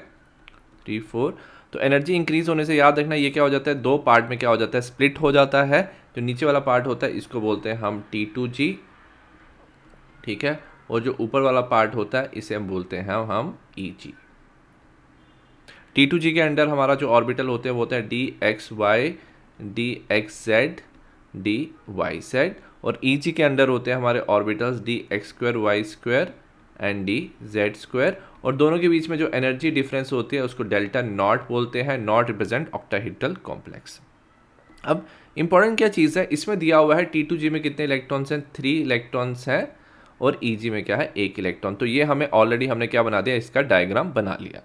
3 4। तो एनर्जी इंक्रीज होने से याद रखना ये क्या हो जाता है, दो पार्ट में क्या हो जाता है, स्प्लिट हो जाता है। जो नीचे वाला पार्ट होता है इसको बोलते हैं हम T2G, ठीक है, और जो ऊपर वाला पार्ट होता है इसे हम बोलते हैं हम Eg। T2G के अंडर हमारा जो ऑर्बिटल होते हैं वो होता है DXY, DXZ, DYZ, और Eg के अंडर होते हैं हमारे orbitals DX2, Y2 and DZ2, और दोनों के बीच में जो एनर्जी डिफरेंस होती है उसको डेल्टा नॉट बोलते हैं। Not represent octahedral complex. अब इंपॉर्टेंट क्या चीज़ है, इसमें दिया हुआ है T2G में कितने इलेक्ट्रॉन्स हैं, 3 इलेक्ट्रॉन्स हैं, और Eg में क्या है, 1 इलेक्ट्रॉन। तो ये हमें ऑलरेडी हमने क्या बना दिया, इसका डायग्राम बना लिया।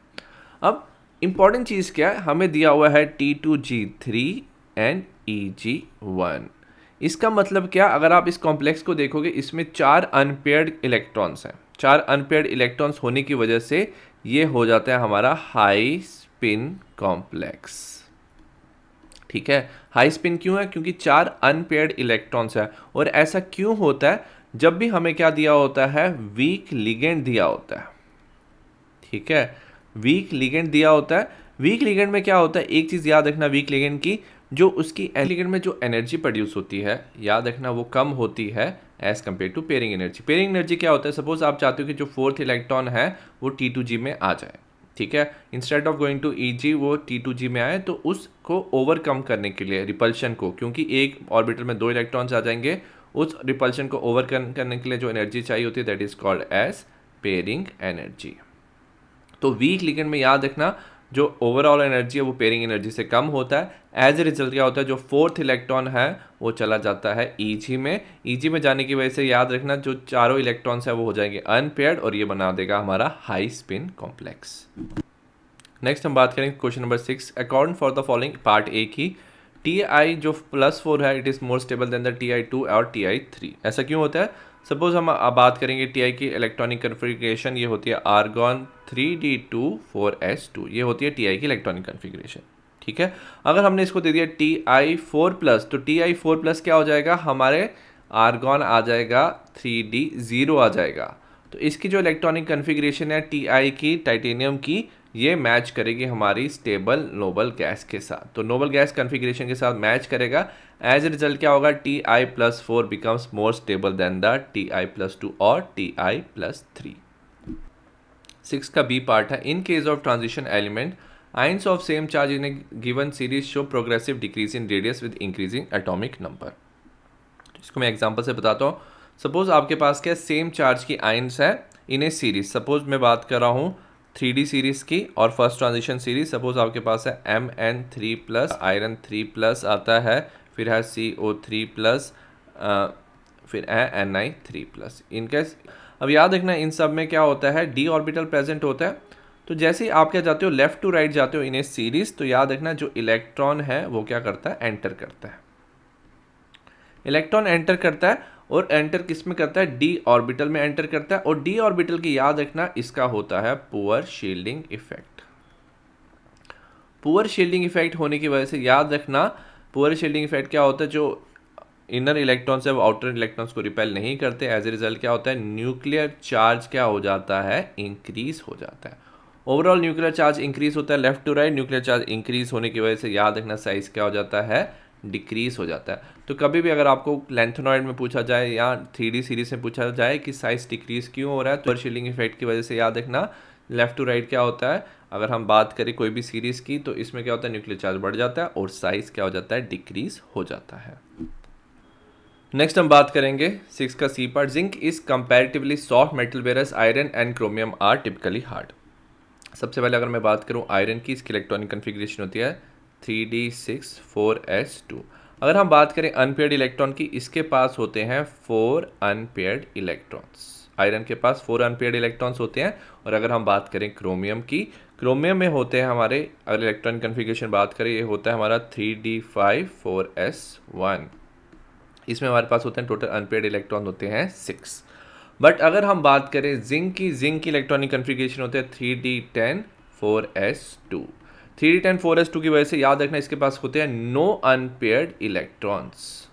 अब इंपॉर्टेंट चीज़ क्या है, हमें दिया हुआ है T2G3 एंड Eg1। इसका मतलब क्या, अगर आप इस कॉम्प्लेक्स को देखोगे इसमें 4 अनपेयर्ड इलेक्ट्रॉन्स हैं। 4 अनपेयर्ड इलेक्ट्रॉन्स होने की वजह से ये हो जाता है हमारा हाई स्पिन कॉम्प्लेक्स। ठीक है, हाई स्पिन क्यों है, क्योंकि 4 अनपेयर्ड इलेक्ट्रॉन्स है। और ऐसा क्यों होता है, जब भी हमें क्या दिया होता है, वीक लिगेंड दिया होता है। ठीक है, वीक लिगेंड दिया होता है। वीक लिगेंड में क्या होता है, एक चीज़ याद रखना, वीक लिगेंड की जो उसकी लिगेंड में जो एनर्जी प्रोड्यूस होती है, याद रखना वो कम होती है as compare to pairing energy. Pairing energy क्या होता है, सपोज आप चाहते हो कि जो 4th इलेक्ट्रॉन है वो T2G में आ जाए। ठीक है, instead of going to Eg वो T2G में आए, तो उसको ओवरकम करने के लिए रिपल्शन को, क्योंकि एक ऑर्बिटल में 2 इलेक्ट्रॉन्स आ जाएंगे, उस रिपल्शन को ओवरकम करने के लिए जो एनर्जी चाहिए होती है that is called as pairing energy. तो वीक लिगेंड में याद रखना जो ओवरऑल एनर्जी है वो पेयरिंग एनर्जी से कम होता है। एज ए रिजल्ट क्या होता है, जो 4th इलेक्ट्रॉन है वो चला जाता है Eg में। Eg में जाने की वजह से याद रखना जो चारों इलेक्ट्रॉन्स है वो हो जाएंगे अनपेयर्ड, और ये बना देगा हमारा हाई स्पिन कॉम्प्लेक्स। नेक्स्ट हम बात करेंगे question number 6। According for the following part A की Ti जो +4 है it is more stable then the Ti2 और Ti3। ऐसा क्यों होता है, सपोज हम बात करेंगे Ti की इलेक्ट्रॉनिक कन्फिग्रेशन, ये होती है आर्गॉन 3d2 4s2, ये होती है Ti की इलेक्ट्रॉनिक कन्फिग्रेशन। ठीक है, अगर हमने इसको दे दिया Ti4+, तो Ti4+ क्या हो जाएगा, हमारे आर्गॉन आ जाएगा 3d0 आ जाएगा। तो इसकी जो इलेक्ट्रॉनिक कन्फिग्रेशन है Ti की, टाइटेनियम की, ये मैच करेगी हमारी स्टेबल नोबल गैस के साथ। तो नोबल गैस कन्फिग्रेशन के साथ मैच करेगा। एज ए रिजल्ट क्या होगा, Ti+4 becomes more stable then the Ti+2 और Ti+3। 6 का बी पार्ट है। In case of transition element ions of same charge in A given series show progressive decrease in radius with increasing atomic number. इसको मैं example से बताता हूँ। Suppose आपके पास क्या सेम चार्ज की आयंस है इन ए सीरीज, सपोज मैं बात कर रहा हूँ 3D सीरीज़ की और फर्स्ट ट्रांजिशन सीरीज। सपोज आपके पास है Mn3+, आयरन 3+ आता है, फिर है CO3+, फिर है Ni3+। इनके अब याद रखना इन सब में क्या होता है, d ऑर्बिटल प्रेजेंट होता है। तो जैसे ही आप क्या जाते हो, लेफ्ट टू राइट जाते हो इन ए सीरीज, तो याद रखना जो इलेक्ट्रॉन है वो क्या करता है, एंटर करता है। इलेक्ट्रॉन एंटर करता है, और एंटर किस में करता है, डी ऑर्बिटल में एंटर करता है। और डी ऑर्बिटल की याद रखना इसका होता है poor shielding effect. Poor shielding effect होने की वजह से याद रखना, पुअर शील्डिंग इफेक्ट क्या होता है, जो इनर इलेक्ट्रॉन्स है वो आउटर इलेक्ट्रॉन्स को रिपेल नहीं करते। एज ए रिजल्ट क्या होता है, न्यूक्लियर चार्ज क्या हो जाता है, इंक्रीज हो जाता है। ओवरऑल न्यूक्लियर चार्ज इंक्रीज होता है left to right. Nuclear charge increase होने की वजह से याद रखना साइज क्या हो जाता है, डिक्रीज हो जाता है। तो कभी भी अगर आपको लेंथेनॉइड में पूछा जाए या 3D सीरीज में पूछा जाए कि साइज डिक्रीज क्यों हो रहा है, तो शील्डिंग इफेक्ट की वजह से याद रखना लेफ्ट टू राइट क्या होता है, अगर हम बात करें कोई भी सीरीज़ की तो इसमें क्या होता है, न्यूक्लियर चार्ज बढ़ जाता है और साइज़ क्या हो जाता है, डिक्रीज हो जाता है। नेक्स्ट हम बात करेंगे 6 का C part. Zinc is comparatively soft metal whereas iron and chromium are typically hard. सबसे पहले अगर मैं बात करूं आयरन की, इसकी इलेक्ट्रॉनिक कन्फिग्रेशन होती है 3d6 4s2। अगर हम बात करें अनपेयर्ड इलेक्ट्रॉन की, इसके पास होते हैं 4 अनपेयर्ड इलेक्ट्रॉन्स। आयरन के पास 4 अनपेयर्ड इलेक्ट्रॉन्स होते हैं। और अगर हम बात करें क्रोमियम की, क्रोमियम में होते हैं हमारे, अगर इलेक्ट्रॉनिक कन्फिग्रेशन बात करें, ये होता है हमारा 3d5 4s1। इसमें हमारे पास होते हैं टोटल अनपेयर्ड इलेक्ट्रॉन होते हैं 6। बट अगर हम बात करें जिंक की, जिंक की इलेक्ट्रॉनिक कन्फिग्रेशन होते हैं 3d10 4s2। 3d10 4s2 की वजह से याद रखना इसके पास होते हैं नो अनपेयर्ड इलेक्ट्रॉन्स।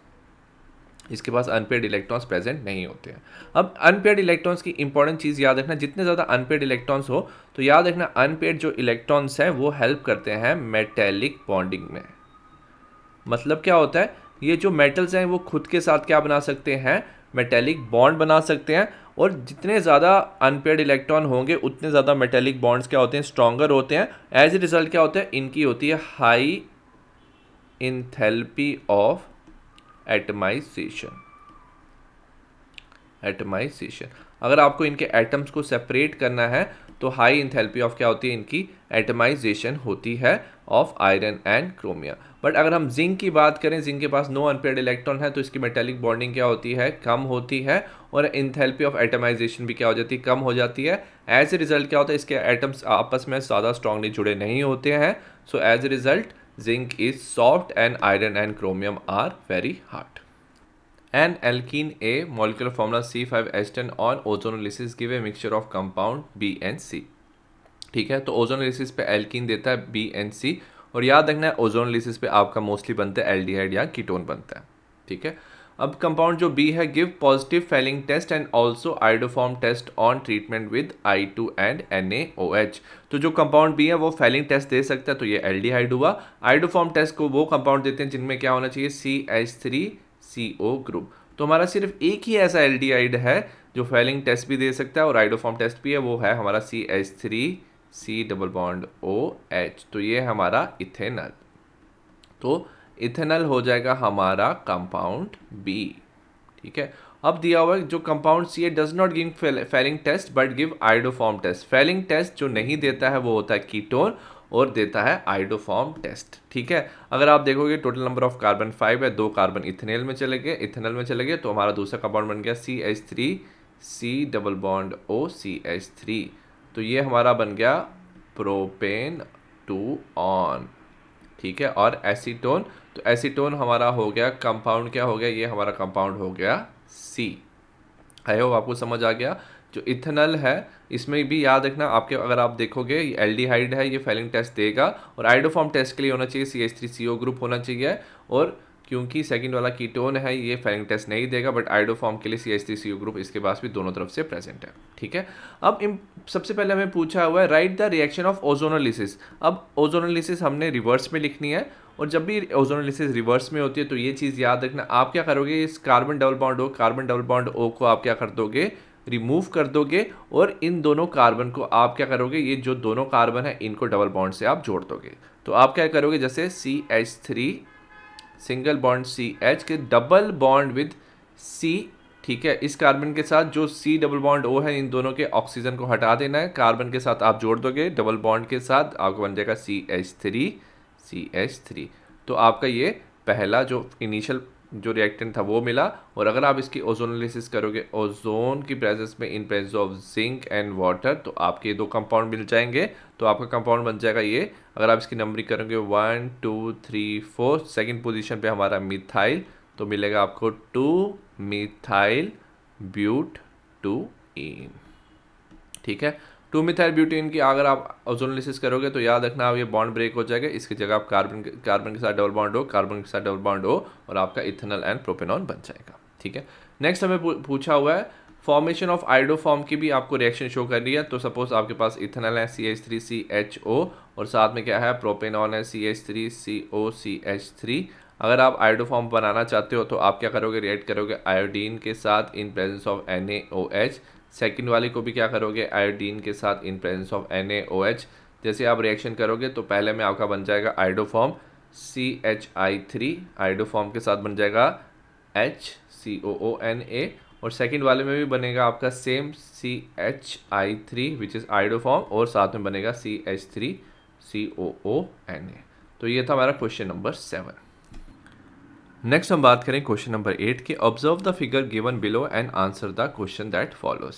इसके पास अनपेयर्ड इलेक्ट्रॉन्स प्रेजेंट नहीं होते हैं। अब अनपेयर्ड इलेक्ट्रॉन्स की इंपॉर्टेंट चीज़ याद रखना, जितने ज़्यादा अनपेयर्ड इलेक्ट्रॉन्स हो तो याद रखना अनपेयर्ड जो इलेक्ट्रॉन्स हैं वो हेल्प करते हैं मेटेलिक बॉन्डिंग में। मतलब क्या होता है, ये जो मेटल्स हैं वो खुद के साथ क्या बना सकते हैं, मेटेलिक बॉन्ड बना सकते हैं। और जितने ज़्यादा अनपेयर्ड इलेक्ट्रॉन होंगे उतने ज़्यादा मेटेलिक बॉन्ड्स क्या होते हैं, स्ट्रॉन्गर होते हैं। एज ए रिजल्ट क्या होता है, इनकी होती है high enthalpy of atomisation. Atomisation, अगर आपको इनके एटम्स को सेपरेट करना है तो हाई इंथैल्पी ऑफ क्या होती है, इनकी एटमाइजेशन होती है of iron and chromium. But अगर हम जिंक की बात करें, जिंक के पास नो अनपेयर्ड इलेक्ट्रॉन है तो इसकी मेटेलिक बॉन्डिंग क्या होती है, कम होती है। और इंथैल्पी ऑफ एटमाइजेशन भी क्या हो जाती है, कम हो जाती है। एज ए रिजल्ट क्या होता है, इसके एटम्स आपस में ज़्यादा स्ट्रांगली जुड़े नहीं होते हैं। So as a result zinc is soft and iron and chromium are very hard. An alkene A molecular formula C5H10 on ozonolysis give a mixture of compound B and C। ठीक है, तो ozonolysis पे alkene देता है B and सी। और याद रखना है ओजोनोलिसिस पे आपका मोस्टली बनता है एल्डिहाइड या कीटोन बनता है। ठीक है, अब कंपाउंड जो बी है, give positive Fehling test and also iodoform test on treatment with I2 and NaOH। तो जो कंपाउंड बी है वो फेलिंग टेस्ट दे सकता है, तो ये एल्डिहाइड हुआ। आइडोफॉर्म टेस्ट को वो कंपाउंड देते हैं जिनमें क्या होना चाहिए, CH3CO ग्रुप। तो हमारा सिर्फ एक ही ऐसा एल्डिहाइड है जो फेलिंग टेस्ट भी दे सकता है और आइडोफॉर्म टेस्ट भी है, वो है हमारा CH3C OH। तो ये हमारा इथेनॉल। तो इथेनॉल हो जाएगा हमारा कंपाउंड बी। ठीक है, अब दिया हुआ जो compound C does not give Fehling test but give iodoform test. Fehling test जो नहीं देता है वो होता है कीटोन और देता है आइडोफॉर्म टेस्ट। ठीक है, अगर आप देखोगे टोटल नंबर ऑफ कार्बन 5 है, 2 कार्बन इथेनॉल में चले गए, तो हमारा दूसरा कंपाउंड बन गया CH3C OCH3। तो ये हमारा बन गया प्रोपेन 2 ऑन। ठीक है, और एसीटोन, तो एसीटोन हमारा हो गया कंपाउंड, क्या हो गया, ये हमारा कंपाउंड हो गया सी। आई होप आपको समझ आ गया। जो इथेनॉल है इसमें भी याद रखना, आपके अगर आप देखोगे ये एल्डिहाइड है, ये फेलिंग टेस्ट देगा और आइडोफॉर्म टेस्ट के लिए होना चाहिए CH3CO ग्रुप होना चाहिए। और क्योंकि सेकंड वाला कीटोन है ये फेलिंग टेस्ट नहीं देगा, बट आइडोफॉर्म के लिए CH3CO ग्रुप इसके पास भी दोनों तरफ से प्रेजेंट है। ठीक है, अब सबसे पहले हमें पूछा हुआ है right the reaction of ozonolysis. अब ओजोनोलिसिस हमने रिवर्स में लिखनी है और जब भी ओजोनोलिसिस रिवर्स में होती है तो ये चीज़ याद रखना, आप क्या करोगे, इस कार्बन डबल बॉन्ड O को आप क्या कर दोगे, रिमूव कर दोगे और इन दोनों कार्बन को आप क्या करोगे, ये जो दोनों कार्बन है इनको डबल बॉन्ड से आप जोड़ दोगे। तो आप क्या करोगे, जैसे CH3 सिंगल बॉन्ड CH के डबल बॉन्ड विद C। ठीक है, इस कार्बन के साथ जो C डबल बॉन्ड O है, इन दोनों के ऑक्सीजन को हटा देना है, कार्बन के साथ आप जोड़ दोगे डबल बॉन्ड के साथ, आपको बन जाएगा CH3। तो आपका ये पहला जो इनिशियल जो रिएक्टेंट था वो मिला। और अगर आप इसकी ओजोनोलिसिस करोगे ओजोन की प्रेजेंस में इन presence of zinc and water, तो आपके 2 कंपाउंड मिल जाएंगे। तो आपका कंपाउंड बन जाएगा ये, अगर आप इसकी नंबरिंग करोगे 1 2 3 4, सेकेंड पोजीशन पे हमारा मिथाइल, तो मिलेगा आपको 2 मिथाइल ब्यूट 2ईन। ठीक है, 2 मिथाइल ब्यूटेन की अगर आप ओजोनोलिसिस करोगे तो याद रखना आप ये बॉन्ड ब्रेक हो जाएगा, इसकी जगह आप कार्बन के साथ डबल बॉन्ड हो, कार्बन के साथ डबल बॉन्ड हो और आपका इथेनॉल एंड प्रोपेनॉन बन जाएगा। ठीक है, नेक्स्ट हमें पूछा हुआ है फॉर्मेशन ऑफ आइडोफॉर्म की भी आपको रिएक्शन शो कर रही है। तो सपोज आपके पास इथेनॉल है CH3CHO और साथ में क्या है, प्रोपेनॉन है CH3COCH3। अगर आप आइडोफॉर्म बनाना चाहते हो तो आप क्या करोगे, रिएक्ट करोगे आयोडीन के साथ इन प्रेजेंस ऑफ NaOH। सेकेंड वाली को भी क्या करोगे, आयोडीन के साथ इन प्रेजेंस ऑफ NaOH। जैसे आप रिएक्शन करोगे तो पहले में आपका बन जाएगा आइडोफॉर्म CHI3, आइडोफॉर्म के साथ बन जाएगा HCOONA, और सेकंड वाले में भी बनेगा आपका same CHI3 which is iodoform, और साथ में बनेगा CH3COONA। तो ये था हमारा क्वेश्चन नंबर 7। नेक्स्ट हम बात करें क्वेश्चन नंबर 8 की। Observe the figure given below and answer the question that follows.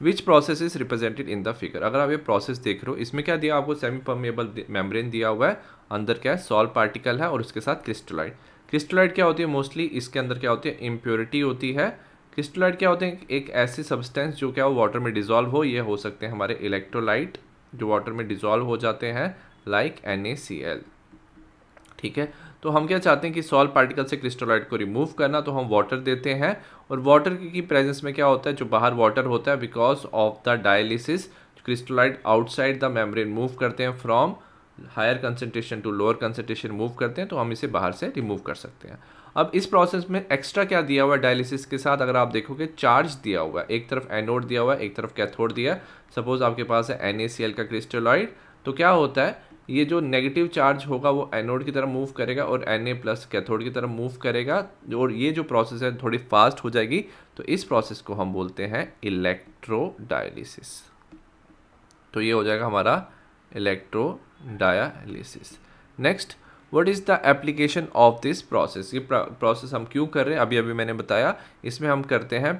Which process is represented in the figure. अगर आप ये प्रोसेस देख रहे हो, इसमें क्या दिया आपको, सेमी परमेबल मेम्ब्रेन दिया हुआ है, अंदर क्या है, सॉल्ट पार्टिकल है और उसके साथ क्रिस्टलाइट। क्रिस्टलाइट क्या होती है, मोस्टली इसके अंदर क्या होती है, इम्प्योरिटी होती है। क्रिस्टलाइट क्या होते हैं, एक ऐसी सब्सटेंस जो क्या हो वाटर में डिजॉल्व हो। ये हो सकते हैं हमारे इलेक्ट्रोलाइट जो वाटर में डिजॉल्व हो जाते हैं, लाइक NaCl। ठीक है, तो हम क्या चाहते हैं कि सॉल्ट पार्टिकल से क्रिस्टलाइट को रिमूव करना, तो हम वाटर देते हैं। और वाटर की प्रेजेंस में क्या होता है, जो बाहर वाटर होता है, because of the dialysis crystalloid outside the membrane move करते हैं, from higher concentration to lower concentration move करते हैं, तो हम इसे बाहर से रिमूव कर सकते हैं। अब इस प्रोसेस में एक्स्ट्रा क्या दिया हुआ है डायलिसिस के साथ, अगर आप देखोगे चार्ज दिया हुआ है, एक तरफ एनोड दिया हुआ है, एक तरफ कैथोड दिया है। सपोज आपके पास है NaCl का क्रिस्टलाइट, तो क्या होता है, ये जो नेगेटिव चार्ज होगा वो एनोड की तरफ मूव करेगा और Na+ कैथोड की तरफ मूव करेगा, और ये जो प्रोसेस है थोड़ी फास्ट हो जाएगी। तो इस प्रोसेस को हम बोलते हैं इलेक्ट्रोडायलिसिस। तो ये हो जाएगा हमारा electrodialysis. Next, what is the application of this process. ये प्रोसेस हम क्यों कर रहे हैं, अभी अभी मैंने बताया। इसमें हम करते हैं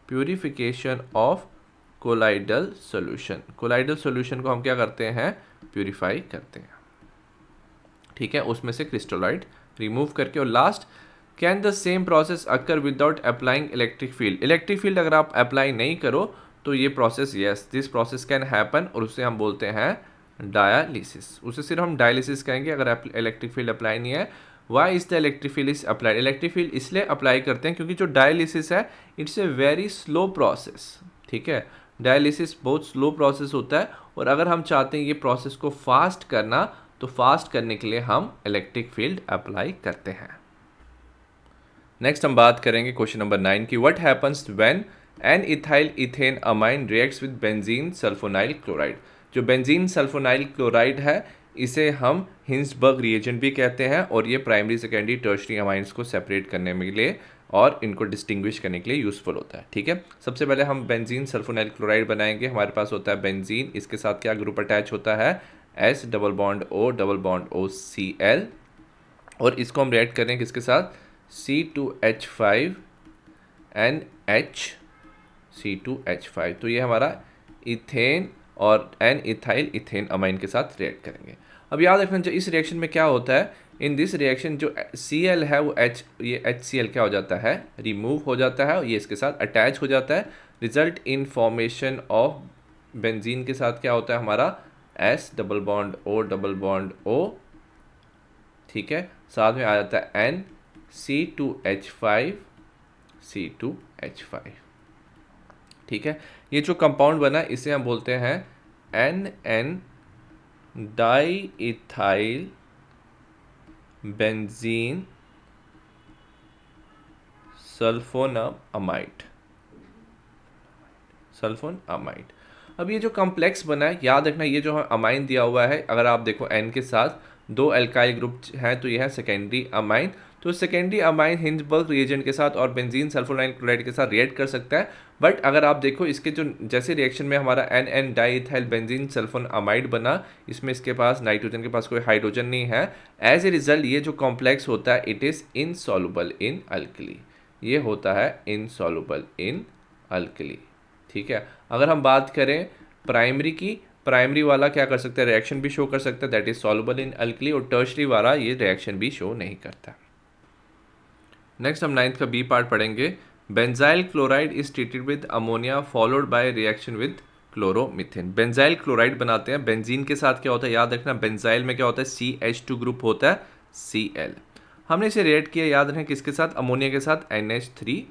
purification of colloidal solution. Colloidal solution को हम क्या करते हैं, प्यूरिफाई करते हैं। ठीक है, उसमें से क्रिस्टलाइट रिमूव करके। और last, can the same process occur without applying electric field. Electric field अगर आप अप्लाई नहीं करो तो ये process, yes this process can happen, और उसे हम बोलते हैं डायलिसिस। उसे सिर्फ हम डायलिसिस कहेंगे अगर इलेक्ट्रिक फील्ड अप्लाई नहीं है। Why is the electric field is applied. Electric field इसलिए अप्लाई करते हैं क्योंकि जो डायलिसिस है it's a very slow process. ठीक है, डायलिसिस बहुत स्लो प्रोसेस होता है, और अगर हम चाहते हैं ये प्रोसेस को फास्ट करना, तो फास्ट करने के लिए हम इलेक्ट्रिक फील्ड अप्लाई करते हैं। नेक्स्ट हम बात करेंगे क्वेश्चन नंबर 9 की। What happens when an ethyl ethane amine reacts with benzene sulfonyl chloride. जो बेंजीन सल्फोनाइल क्लोराइड है इसे हम हिंसबर्ग रिएजेंट भी कहते हैं, और ये प्राइमरी सेकेंडरी टर्शरी अमाइंस को सेपरेट करने के लिए और इनको डिस्टिंग्विश करने के लिए यूज़फुल होता है। ठीक है, सबसे पहले हम बेंजीन सल्फोनाइल क्लोराइड बनाएंगे। हमारे पास होता है बेंजीन, इसके साथ क्या ग्रुप अटैच होता है, S double bond O Cl, और इसको हम रिएक्ट करें किसके साथ, C2H5 NH। तो ये हमारा इथेन और एन इथाइल इथेन अमाइन के साथ रिएक्ट करेंगे। अब याद रखना चाहिए इस रिएक्शन में क्या होता है, इन दिस रिएक्शन जो Cl है वो ये HCl क्या हो जाता है, रिमूव हो जाता है, और ये इसके साथ अटैच हो जाता है। Result in formation of benzene के साथ क्या होता है हमारा S डबल बॉन्ड O। ठीक है, साथ में आ जाता है N C2H5। ठीक है, ये जो कंपाउंड बना इसे हम बोलते हैं NN diethyl benzene sulphonamide. अब ये जो कॉम्प्लेक्स बना है, याद रखना ये जो अमाइन दिया हुआ है, अगर आप देखो N के साथ 2 अल्काइल ग्रुप हैं तो ये है सेकेंडरी अमाइन। तो सेकेंडरी अमाइन हिंसबर्ग रिएजेंट के साथ और बेंजीन सल्फोनाइल क्लोराइड के साथ रिएक्ट कर सकता है। बट अगर आप देखो इसके जो जैसे रिएक्शन में हमारा NN डाईइथाइल बेंजीन सल्फोनामाइड बना, इसमें इसके पास नाइट्रोजन के पास कोई हाइड्रोजन नहीं है। एज ए रिजल्ट ये जो कॉम्प्लेक्स होता है it is insoluble in alkali. ये होता है इनसॉल्युबल इन अल्कली। ठीक है, अगर हम बात करें प्राइमरी की, प्राइमरी वाला क्या कर सकता है, रिएक्शन भी शो कर सकता है, that is soluble in alkali, और टर्शरी वाला ये रिएक्शन भी शो नहीं करता। नेक्स्ट हम 9th का बी पार्ट पढ़ेंगे। Benzyl chloride is treated with ammonia followed by reaction with chloromethane. Benzyl chloride बनाते हैं, बेंजीन के साथ क्या होता है, याद रखना बेंजाइल में क्या होता है, CH2 ग्रुप होता है Cl। हमने इसे रिएक्ट किया, याद रखना किसके साथ, अमोनिया के साथ NH3।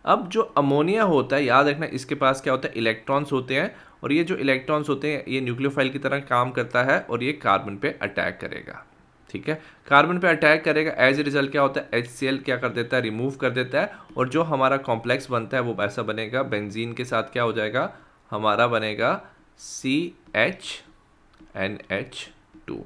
अब जो अमोनिया होता है, याद रखना इसके पास क्या होता है, इलेक्ट्रॉन्स होते हैं, और ये जो इलेक्ट्रॉन्स होते हैं ये न्यूक्लियोफाइल की तरह काम करता है, और ये कार्बन पे अटैक करेगा। ठीक है, कार्बन पे अटैक करेगा, एज ए रिजल्ट क्या होता है, HCl क्या कर देता है, रिमूव कर देता है, और जो हमारा कॉम्प्लेक्स बनता है वो ऐसा बनेगा, बेंजीन के साथ क्या हो जाएगा, हमारा बनेगा CHNH2।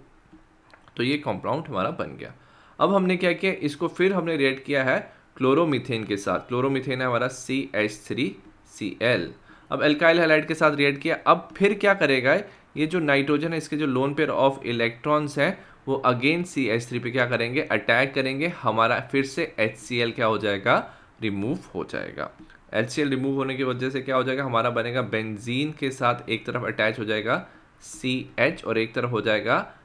तो ये कंपाउंड हमारा बन गया। अब हमने क्या किया, इसको फिर हमने रिएक्ट किया है क्लोरोमीथेन के साथ। क्लोरोमीथेन है हमारा CH3Cl। अब एल्काइल हैलाइड के साथ रिएक्ट किया। अब फिर क्या करेगा, ये जो नाइट्रोजन है इसके जो लोन पेयर ऑफ इलेक्ट्रॉन्स हैं वो अगेन CH3 पे क्या करेंगे, अटैक करेंगे। हमारा फिर से HCl क्या हो जाएगा, रिमूव हो जाएगा। HCl रिमूव होने की वजह से क्या हो जाएगा, हमारा बनेगा बेंजीन के साथ एक तरफ अटैच हो जाएगा CH और एक तरफ हो जाएगा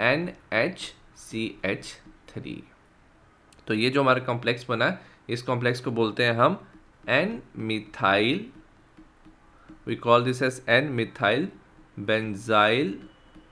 NHCH3। तो ये जो हमारा कॉम्प्लेक्स बना है, इस कॉम्प्लेक्स को बोलते हैं हम N methyl, we call this as N methyl benzyl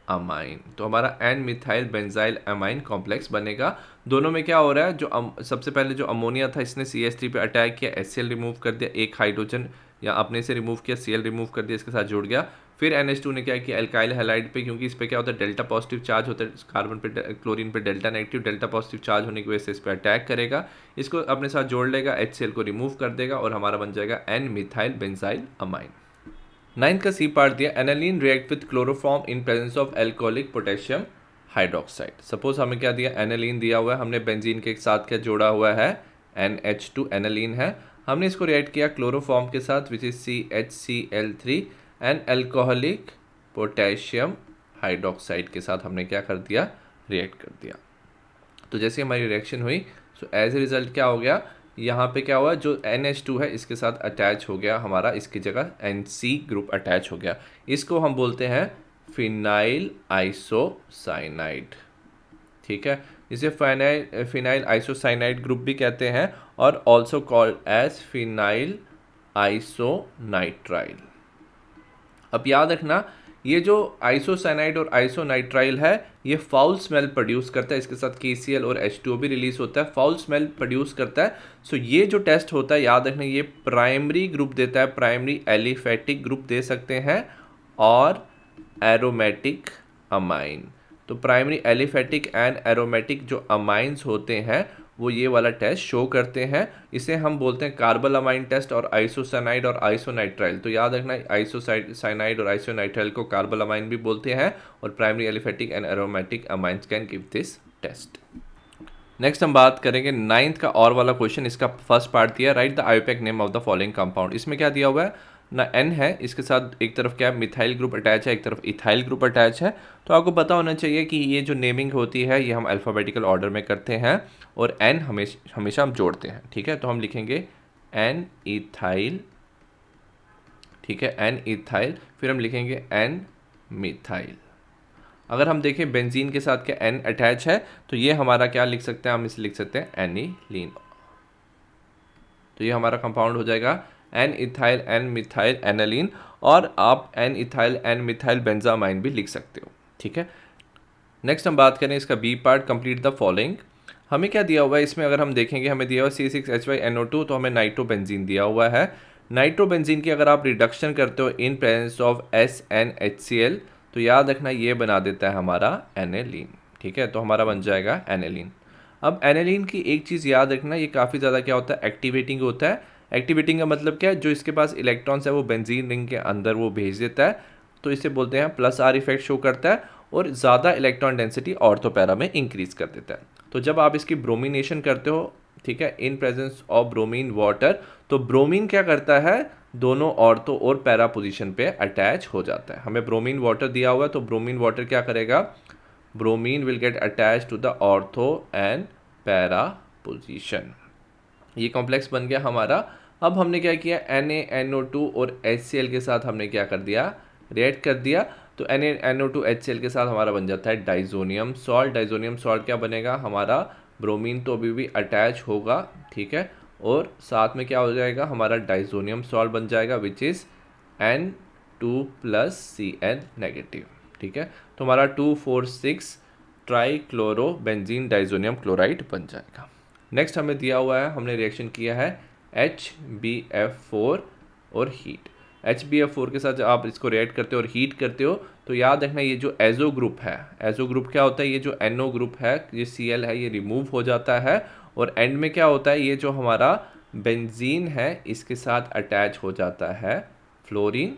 amine. तो हमारा N methyl benzylamine complex बनेगा। दोनों में क्या हो रहा है, जो सबसे पहले जो अमोनिया था इसने CH3 पे अटैक किया, HCl रिमूव कर दिया, एक हाइड्रोजन या अपने से रिमूव किया, Cl रिमूव कर दिया, इसके साथ जुड़ गया। फिर NH2 ने क्या किया, एल्काइल हैलाइड पे, क्योंकि इस पे क्या होता है, डेल्टा पॉजिटिव चार्ज होता है, कार्बन पे क्लोरीन पे delta negative, delta positive charge होने की वजह से इस पर अटैक करेगा, इसको अपने साथ जोड़ लेगा, HCl को रिमूव कर देगा और हमारा बन जाएगा N methyl benzyl amine. 9th का सी पार्ट दिया, aniline react with chloroform in presence of alcoholic potassium hydroxide. Suppose हमें क्या दिया, एनालिन दिया हुआ है, हमने बेंजीन के साथ क्या जोड़ा हुआ है, NH2 एनालिन है, हमने इसको रिएक्ट किया क्लोरोफॉर्म के साथ which is CHCl3 and alcoholic potassium hydroxide के साथ हमने क्या कर दिया, रिएक्ट कर दिया। तो जैसे हमारी रिएक्शन हुई, सो एज ए रिजल्ट क्या हो गया, यहाँ पे क्या हुआ, जो NH2 है इसके साथ अटैच हो गया हमारा, इसकी जगह NC ग्रुप अटैच हो गया। इसको हम बोलते हैं फिनाइल आइसोसाइनाइड। ठीक है, इसे फिनाइल आइसोसाइनाइड ग्रुप भी कहते हैं और ऑल्सो कॉल्ड एज फिनाइल आइसोनाइट्राइल। अब याद रखना, ये जो आइसोसाइनाइड और आइसोनाइट्राइल है ये फाउल स्मेल प्रोड्यूस करता है, इसके साथ KCl और H2O भी रिलीज होता है, फाउल स्मेल प्रोड्यूस करता है। सो ये जो टेस्ट होता है, याद रखना, ये प्राइमरी ग्रुप देता है, प्राइमरी एलिफेटिक ग्रुप दे सकते हैं और एरोमेटिक अमाइन। तो प्राइमरी एलिफेटिक एंड एरोमेटिक जो अमाइंस होते हैं वो ये वाला टेस्ट शो करते हैं। इसे हम बोलते हैं कार्बल अमाइन टेस्ट और आइसोसाइनाइड और आइसोनाइट्राइल। तो याद रखना, आइसोसाइनाइड और आइसोनाइट्राइल को कार्बल अमाइन भी बोलते हैं और primary aliphatic and aromatic amines can give this test. Next हम बात करेंगे 9th का और वाला क्वेश्चन। इसका फर्स्ट पार्ट दिया, write the IUPAC name of the following compound. इसमें क्या दिया हुआ है ना, N है, इसके साथ एक तरफ क्या मिथाइल ग्रुप अटैच है, एक तरफ इथाइल ग्रुप अटैच है। तो आपको पता होना चाहिए कि ये जो नेमिंग होती है ये हम अल्फ़ाबेटिकल ऑर्डर में करते हैं और N हमेशा हम जोड़ते हैं। ठीक है, तो हम लिखेंगे N इथाइल, ठीक है, N इथाइल, फिर हम लिखेंगे N मिथाइल। अगर हम देखें बेंजीन के साथ क्या N अटैच है, तो ये हमारा क्या लिख सकते हैं, हम इसे लिख सकते हैं एनिलीन। तो ये हमारा कंपाउंड हो जाएगा N ethyl N methyl aniline, और आप N इथाइल N मिथाइल बेंजामाइन भी लिख सकते हो। ठीक है, नेक्स्ट हम बात करें इसका B part, complete the following. हमें क्या दिया हुआ है इसमें, अगर हम देखेंगे हमें दिया हुआ है C6H5NO2, तो हमें नाइट्रोबेंजीन दिया हुआ है। नाइट्रोबेंजीन की अगर आप रिडक्शन करते हो इन प्रेजेंस ऑफ SnHCl, तो याद रखना ये बना देता है हमारा एनालिन। ठीक है, तो हमारा बन जाएगा एनालिन। अब एनालिन की एक चीज़ याद रखना, ये काफ़ी ज़्यादा क्या होता है, एक्टिवेटिंग होता है। एक्टिवेटिंग का मतलब क्या है, जो इसके पास इलेक्ट्रॉन्स है वो बेंजीन रिंग के अंदर वो भेज देता है, तो इसे बोलते हैं +R इफेक्ट शो करता है और ज़्यादा इलेक्ट्रॉन डेंसिटी ऑर्थो पैरा में इंक्रीज कर देता है। तो जब आप इसकी ब्रोमिनेशन करते हो, ठीक है, इन प्रेजेंस ऑफ ब्रोमीन वाटर, तो ब्रोमीन क्या करता है, दोनों ऑर्थो और पैरा पोजीशन पे अटैच हो जाता है। हमें ब्रोमीन वाटर दिया हुआ है, तो ब्रोमीन वाटर क्या करेगा, bromine will get attach to the ortho and para position. ये कॉम्प्लेक्स बन गया हमारा। अब हमने क्या किया, NaNO2 और HCl के साथ हमने क्या कर दिया, रिएक्ट कर दिया। तो NaNO2 HCl के साथ हमारा बन जाता है डाइजोनियम सॉल्ट। डाइजोनियम सॉल्ट क्या बनेगा, हमारा ब्रोमीन तो अभी भी अटैच होगा, ठीक है, और साथ में क्या हो जाएगा, हमारा डाइजोनियम सॉल्ट बन जाएगा विच इज़ N2+Cl नेगेटिव। ठीक है, तो हमारा 2,4,6 ट्राईक्लोरोबेंजीन डाइजोनियम क्लोराइड बन जाएगा। नेक्स्ट हमें दिया हुआ है, हमने रिएक्शन किया है HbF4 और हीट। HbF4 के साथ जब आप इसको रिएक्ट करते हो और हीट करते हो, तो याद रखना ये जो एजो ग्रुप है, एजो ग्रुप क्या होता है, ये जो NO ग्रुप है, ये Cl है, ये रिमूव हो जाता है और एंड में क्या होता है, ये जो हमारा बेंजीन है इसके साथ अटैच हो जाता है फ्लोरीन,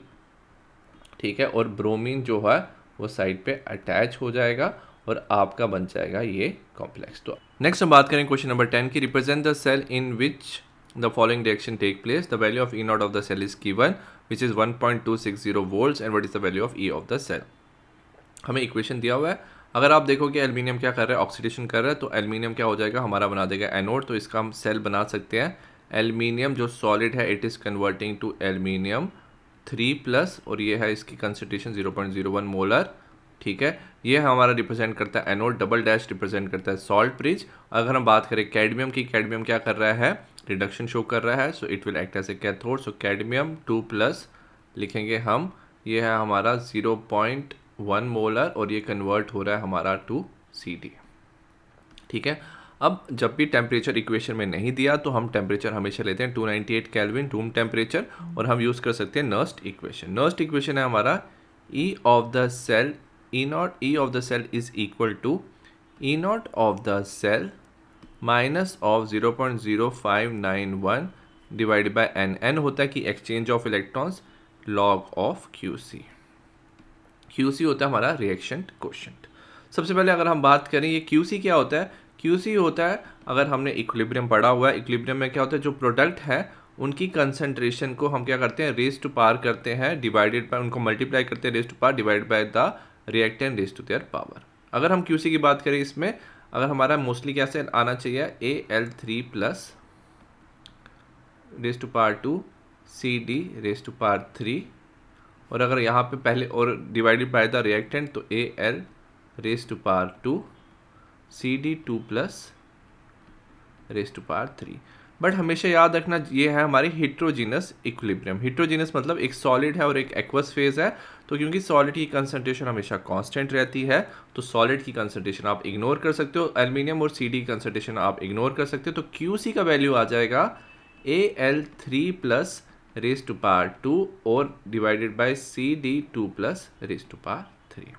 ठीक है, और ब्रोमीन जो है वो साइड पे अटैच हो जाएगा और आपका बन जाएगा ये कॉम्प्लेक्स। तो नेक्स्ट हम बात करें क्वेश्चन नंबर 10 की, represent the cell in which the following reaction take place, the value of E naught of the cell is given which is 1.260 volts and what is the value of E of the cell. हमें equation दिया हुआ है, अगर आप देखो कि aluminium क्या कर रहा है, ऑक्सीडेशन कर रहा है, तो एल्यूमिनियम क्या हो जाएगा, हमारा बना देगा एनोड। तो इसका हम सेल बना सकते हैं, एल्यूमिनियम जो सॉलिड है it is converting to aluminium 3+, और ये है इसकी कंसंट्रेशन 0.01 मोलर। ठीक है, ये हमारा रिप्रेजेंट करता है एनोड, डबल डैश रिप्रेजेंट करता है सॉल्ट ब्रिज। अगर हम बात करें कैडमियम की, कैडमियम क्या कर रहा है, रिडक्शन शो कर रहा है, so it will act as a cathode. So cadmium 2+ लिखेंगे हम, ये है हमारा 0.1 मोलर और ये कन्वर्ट हो रहा है हमारा टू CD। ठीक है, अब जब भी टेम्परेचर इक्वेशन में नहीं दिया तो हम टेम्परेचर हमेशा लेते हैं 298 केल्विन रूम टेम्परेचर, और हम यूज़ कर सकते हैं नर्स्ट इक्वेशन। नर्स्ट इक्वेशन है हमारा E of the cell, E of the cell is equal to E naught of the cell minus of 0.0591 divided by n। n होता है कि exchange of electrons, log of QC। QC होता है हमारा reaction quotient. सबसे पहले अगर हम बात करें ये QC क्या होता है, QC होता है, अगर हमने इक्विलिब्रियम पढ़ा हुआ है, इक्विलिब्रियम में क्या होता है, जो प्रोडक्ट है उनकी कंसंट्रेशन को हम क्या करते हैं, रेज टू पावर करते हैं, डिवाइडेड बाय, उनको मल्टीप्लाई करते हैं raise to power divided by the reactant raise to their power. अगर हम QC की बात करें, इसमें अगर हमारा मोस्टली कैसे आना चाहिए, Al3+ raise to power 2 CD raise to power 3, और अगर यहाँ पे पहले और डिवाइडेड बाय द रिएक्टेंट तो Al raise to power 2 CD2+ raise to power 3। But हमेशा याद रखना ये है हमारी हिट्रोजीनस इक्विलिब्रियम। हिट्रोजीनस मतलब एक सॉलिड है और एक एक्वस फेज है, तो क्योंकि सॉलिड की कंसंट्रेशन हमेशा कांस्टेंट रहती है तो सॉलिड की कंसंट्रेशन आप इग्नोर कर सकते हो, एल्यूमिनियम और CD की कंसंट्रेशन आप इग्नोर कर सकते हो। तो QC का वैल्यू आ जाएगा Al3+ रेज टू पावर 2 और divided by CD2+ raise to power 3।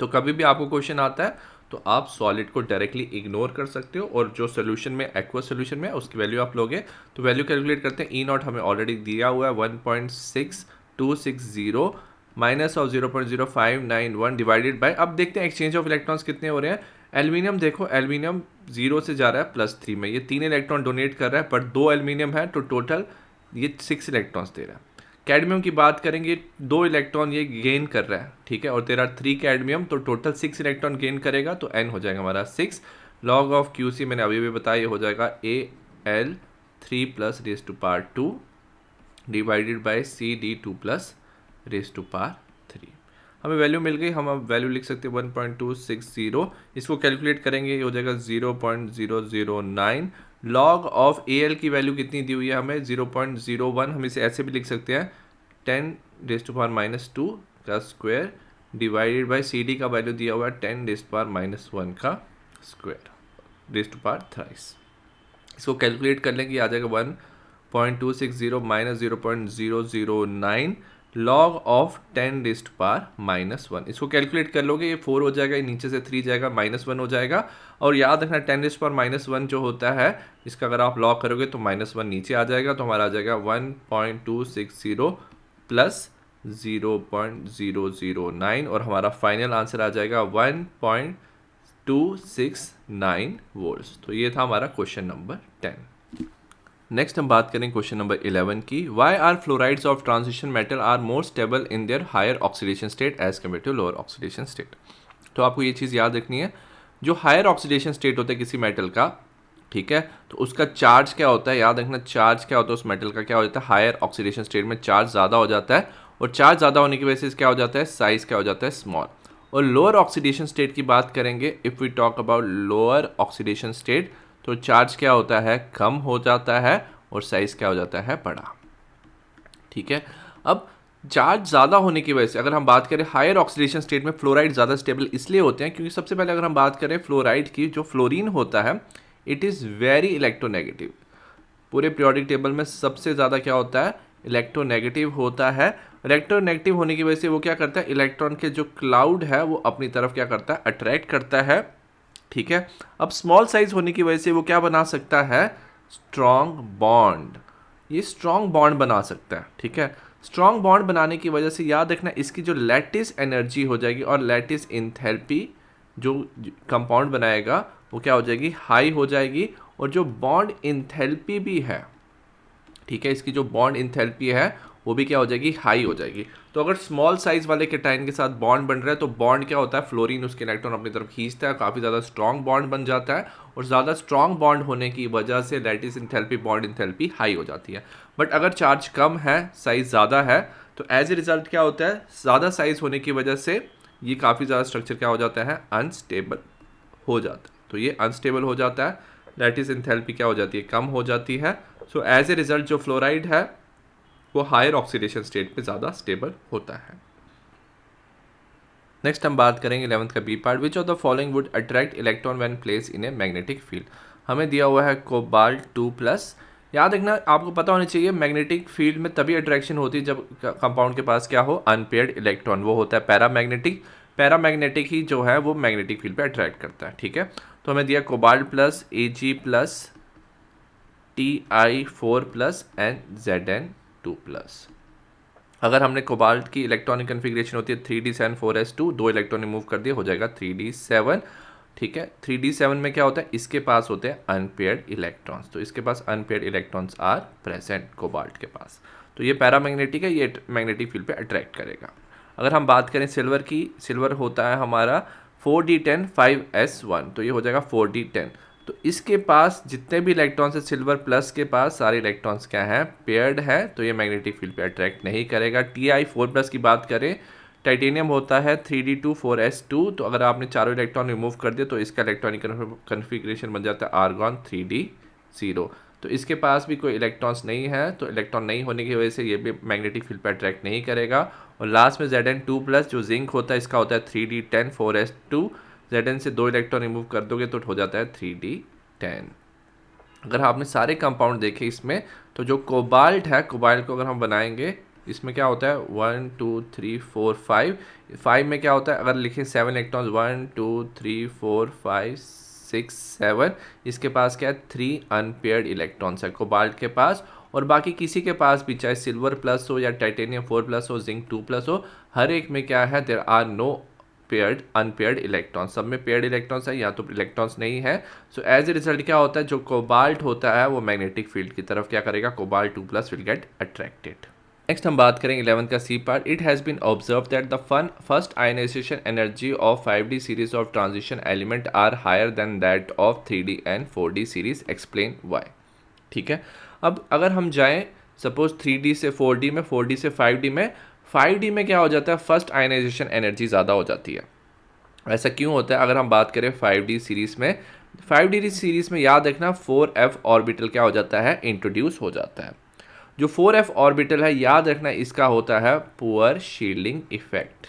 तो कभी भी आपको क्वेश्चन आता है तो आप सॉलिड को डायरेक्टली इग्नोर कर सकते हो, और जो सोल्यूशन में एक्वस सोल्यूशन में उसकी वैल्यू आप लोगे। तो वैल्यू कैलकुलेट करते हैं, E0 हमें ऑलरेडी दिया हुआ है 1.6260 माइनस ऑफ 0.0591 डिवाइडेड बाय, अब देखते हैं एक्सचेंज ऑफ इलेक्ट्रॉन्स कितने हो रहे हैं। एल्यूमिनियम देखो, एल्यूमिनियम 0 से जा रहा है +3 में, ये 3 इलेक्ट्रॉन डोनेट कर रहा है, पर 2 एल्यूमिनियम है तो टोटल ये 6 इलेक्ट्रॉन्स दे रहा है। कैडमियम की बात करेंगे, 2 इलेक्ट्रॉन ये गेन कर रहा है, ठीक है, और तेरा 3 कैडमियम, तो टोटल 6 इलेक्ट्रॉन गेन करेगा, तो n हो जाएगा हमारा 6। लॉग ऑफ QC मैंने अभी भी बताया, ये हो जाएगा Al3+ raise to power 2 divided by CD2+ raise to power 3। हमें वैल्यू मिल गई, हम अब वैल्यू लिख सकते हैं 1.260, इसको कैलकुलेट करेंगे, ये हो जाएगा 0.009। लॉग ऑफ Al की वैल्यू कितनी दी हुई है हमें, 0.01, हम इसे ऐसे भी लिख सकते हैं 10 रेज टू पावर -2 का स्क्वायर डिवाइडेड बाय CD का वैल्यू दिया हुआ है 10 रेज टू पावर -1 का स्क्वायर रेज टू पावर 3। इसको कैलकुलेट कर लेंगे, आ जाएगा 1.260 minus 0.009 log of 10 raise to power -1। इसको कैलकुलेट कर लोगे, ये 4 हो जाएगा, ये नीचे से 3 जाएगा, -1 हो जाएगा। और याद रखना 10 रेज टू पावर -1 जो होता है, इसका अगर आप लॉग करोगे तो -1 नीचे आ जाएगा, तो हमारा आ जाएगा 1.260 प्लस 0.009, और हमारा फाइनल आंसर आ जाएगा 1.269 वोल्ट्स। तो ये था हमारा क्वेश्चन नंबर 10। नेक्स्ट हम बात करें क्वेश्चन नंबर 11 की, why are fluorides of transition metal are more stable in their higher oxidation state as compare to lower oxidation state. तो आपको ये चीज़ याद रखनी है, जो हायर ऑक्सीडेशन स्टेट होता है किसी मेटल का, ठीक है, तो उसका चार्ज क्या होता है, याद रखना चार्ज क्या होता है उस मेटल का, क्या हो जाता है, हायर ऑक्सीडेशन स्टेट में चार्ज ज़्यादा हो जाता है, और चार्ज ज़्यादा होने की वजह से क्या हो जाता है, साइज़ क्या हो जाता है, स्मॉल। और लोअर ऑक्सीडेशन स्टेट की बात करेंगे, if we talk about lower oxidation state, तो चार्ज क्या होता है, कम हो जाता है, और साइज़ क्या हो जाता है, बड़ा। ठीक है, अब चार्ज ज़्यादा होने की वजह से अगर हम बात करें हायर ऑक्सीडेशन स्टेट में फ्लोराइड ज़्यादा स्टेबल इसलिए होते हैं क्योंकि सबसे पहले अगर हम बात करें फ्लोराइड की, जो फ्लोरीन होता है इट इज़ वेरी इलेक्ट्रोनेगेटिव। पूरे पीरियोडिक टेबल में सबसे ज़्यादा क्या होता है, इलेक्ट्रोनेगेटिव होता है। इलेक्ट्रोनेगेटिव होने की वजह से वो क्या करता है, इलेक्ट्रॉन के जो क्लाउड है वो अपनी तरफ क्या करता है, अट्रैक्ट करता है। ठीक है, अब स्मॉल साइज होने की वजह से वो क्या बना सकता है, स्ट्रॉन्ग बॉन्ड, ये स्ट्रॉन्ग बॉन्ड बना सकता है। ठीक है, स्ट्रॉन्ग बॉन्ड बनाने की वजह से याद रखना इसकी जो लैटिस एनर्जी हो जाएगी और लैटिस इंथैल्पी जो कंपाउंड बनाएगा वो क्या हो जाएगी, हाई हो जाएगी। और जो बॉन्ड इंथैल्पी भी है, ठीक है, इसकी जो बॉन्ड इंथैल्पी है वो भी क्या हो जाएगी, हाई हो जाएगी। तो अगर स्मॉल साइज वाले केटाइन के साथ बॉन्ड बन रहा है तो बॉन्ड क्या होता है, फ्लोरीन उसके इलेक्ट्रॉन अपनी तरफ खींचता है, काफ़ी ज़्यादा स्ट्रॉन्ग बॉन्ड बन जाता है। और ज़्यादा स्ट्रॉन्ग बॉन्ड होने की वजह से lattice enthalpy, bond enthalpy high हो जाती है। बट अगर चार्ज कम है, साइज ज़्यादा है, तो एज ए रिजल्ट क्या होता है, ज़्यादा साइज होने की वजह से ये काफ़ी ज़्यादा स्ट्रक्चर क्या हो जाता है, अनस्टेबल हो जाता है। तो ये अनस्टेबल हो जाता है, लैटिस इंथैल्पी क्या हो जाती है, कम हो जाती है। सो एज ए रिजल्ट जो फ्लोराइड है वो हायर ऑक्सीडेशन स्टेट पे ज़्यादा स्टेबल होता है। नेक्स्ट हम बात करेंगे 11th का B part, which of the following would attract electron when place in a magnetic field. हमें दिया हुआ है कोबाल्ट 2+। याद रखना आपको पता होना चाहिए मैग्नेटिक फील्ड में तभी अट्रैक्शन होती है जब कंपाउंड के पास क्या हो, अनपेयर्ड इलेक्ट्रॉन, वो होता है पैरामैग्नेटिक। पैरामैग्नेटिक ही जो है वो मैग्नेटिक फील्ड पे अट्रैक्ट करता है, ठीक है। तो हमें दिया cobalt plus, Ag+, Ti4+ and Zn2+। अगर हमने कोबाल्ट की इलेक्ट्रॉनिक कन्फिग्रेशन होती है 3d7 4s2, 2 इलेक्ट्रॉन रिमूव कर दिए, हो जाएगा 3d7, ठीक है। 3d7 में क्या होता है, इसके पास होते हैं अनपेयर्ड इलेक्ट्रॉन्स, तो इसके पास unpaired electrons are present cobalt के पास। तो ये पैरामैग्नेटिक है, ये मैग्नेटिक फील्ड पे अट्रैक्ट करेगा। अगर हम बात करें सिल्वर की, सिल्वर होता है हमारा 4d10 5s1, तो ये हो जाएगा 4d10। तो इसके पास जितने भी इलेक्ट्रॉन्स है सिल्वर प्लस के पास, सारे इलेक्ट्रॉन्स क्या हैं, पेयर्ड है, तो ये मैग्नेटिक फील्ड पे अट्रैक्ट नहीं करेगा। Ti4+ की बात करें, टाइटेनियम होता है 3d2 4s2, तो अगर आपने चारों इलेक्ट्रॉन रिमूव कर दिया तो इसका इलेक्ट्रॉनिक कन्फिग्रेशन बन जाता है आर्गॉन 3d0। तो इसके पास भी कोई इलेक्ट्रॉन्स नहीं है, तो इलेक्ट्रॉन नहीं होने की वजह से ये भी मैग्नेटिक फील्ड पे अट्रैक्ट नहीं करेगा। और लास्ट में Zn2+ जो जिंक होता है, इसका होता है 3d10 4s2, Zn से 2 इलेक्ट्रॉन रिमूव कर दोगे तो हो जाता है 3d10। अगर आपने सारे कंपाउंड देखे इसमें, तो जो कोबाल्ट है, कोबाल्ट को अगर हम बनाएंगे, इसमें क्या होता है 1 2 3 4 5 में क्या होता है, अगर लिखें 7 इलेक्ट्रॉन्स 1 2 3 4 5 6 7, इसके पास क्या है 3 अनपेयर्ड इलेक्ट्रॉन्स है कोबाल्ट के पास। और बाकी किसी के पास भी, चाहे सिल्वर प्लस हो या टाइटेनियम 4+ हो, जिंक 2+ हो, हर एक में क्या है, there are no paired unpaired electrons, सब में पेयर्ड इलेक्ट्रॉन्स है या तो इलेक्ट्रॉन्स नहीं है। सो एज ए रिजल्ट क्या होता है, जो कोबाल्ट होता है वो मैग्नेटिक फील्ड की तरफ क्या करेगा, cobalt 2+ will get attracted. Next हम बात करेंगे 11th का C part. It has been observe that the first ionisation energy of 5d series of transition element are higher than that of 3d and 4d series, explain why. ठीक है, अब अगर हम जाएं सपोज 3d से 4d में, 4d से 5d में, 5d में क्या हो जाता है, फर्स्ट आयनाइजेशन एनर्जी ज़्यादा हो जाती है। ऐसा क्यों होता है, अगर हम बात करें 5d सीरीज़ में, 5d सीरीज़ में याद रखना 4f ऑर्बिटल क्या हो जाता है, इंट्रोड्यूस हो जाता है। जो 4f ऑर्बिटल है, याद रखना इसका होता है poor shielding effect.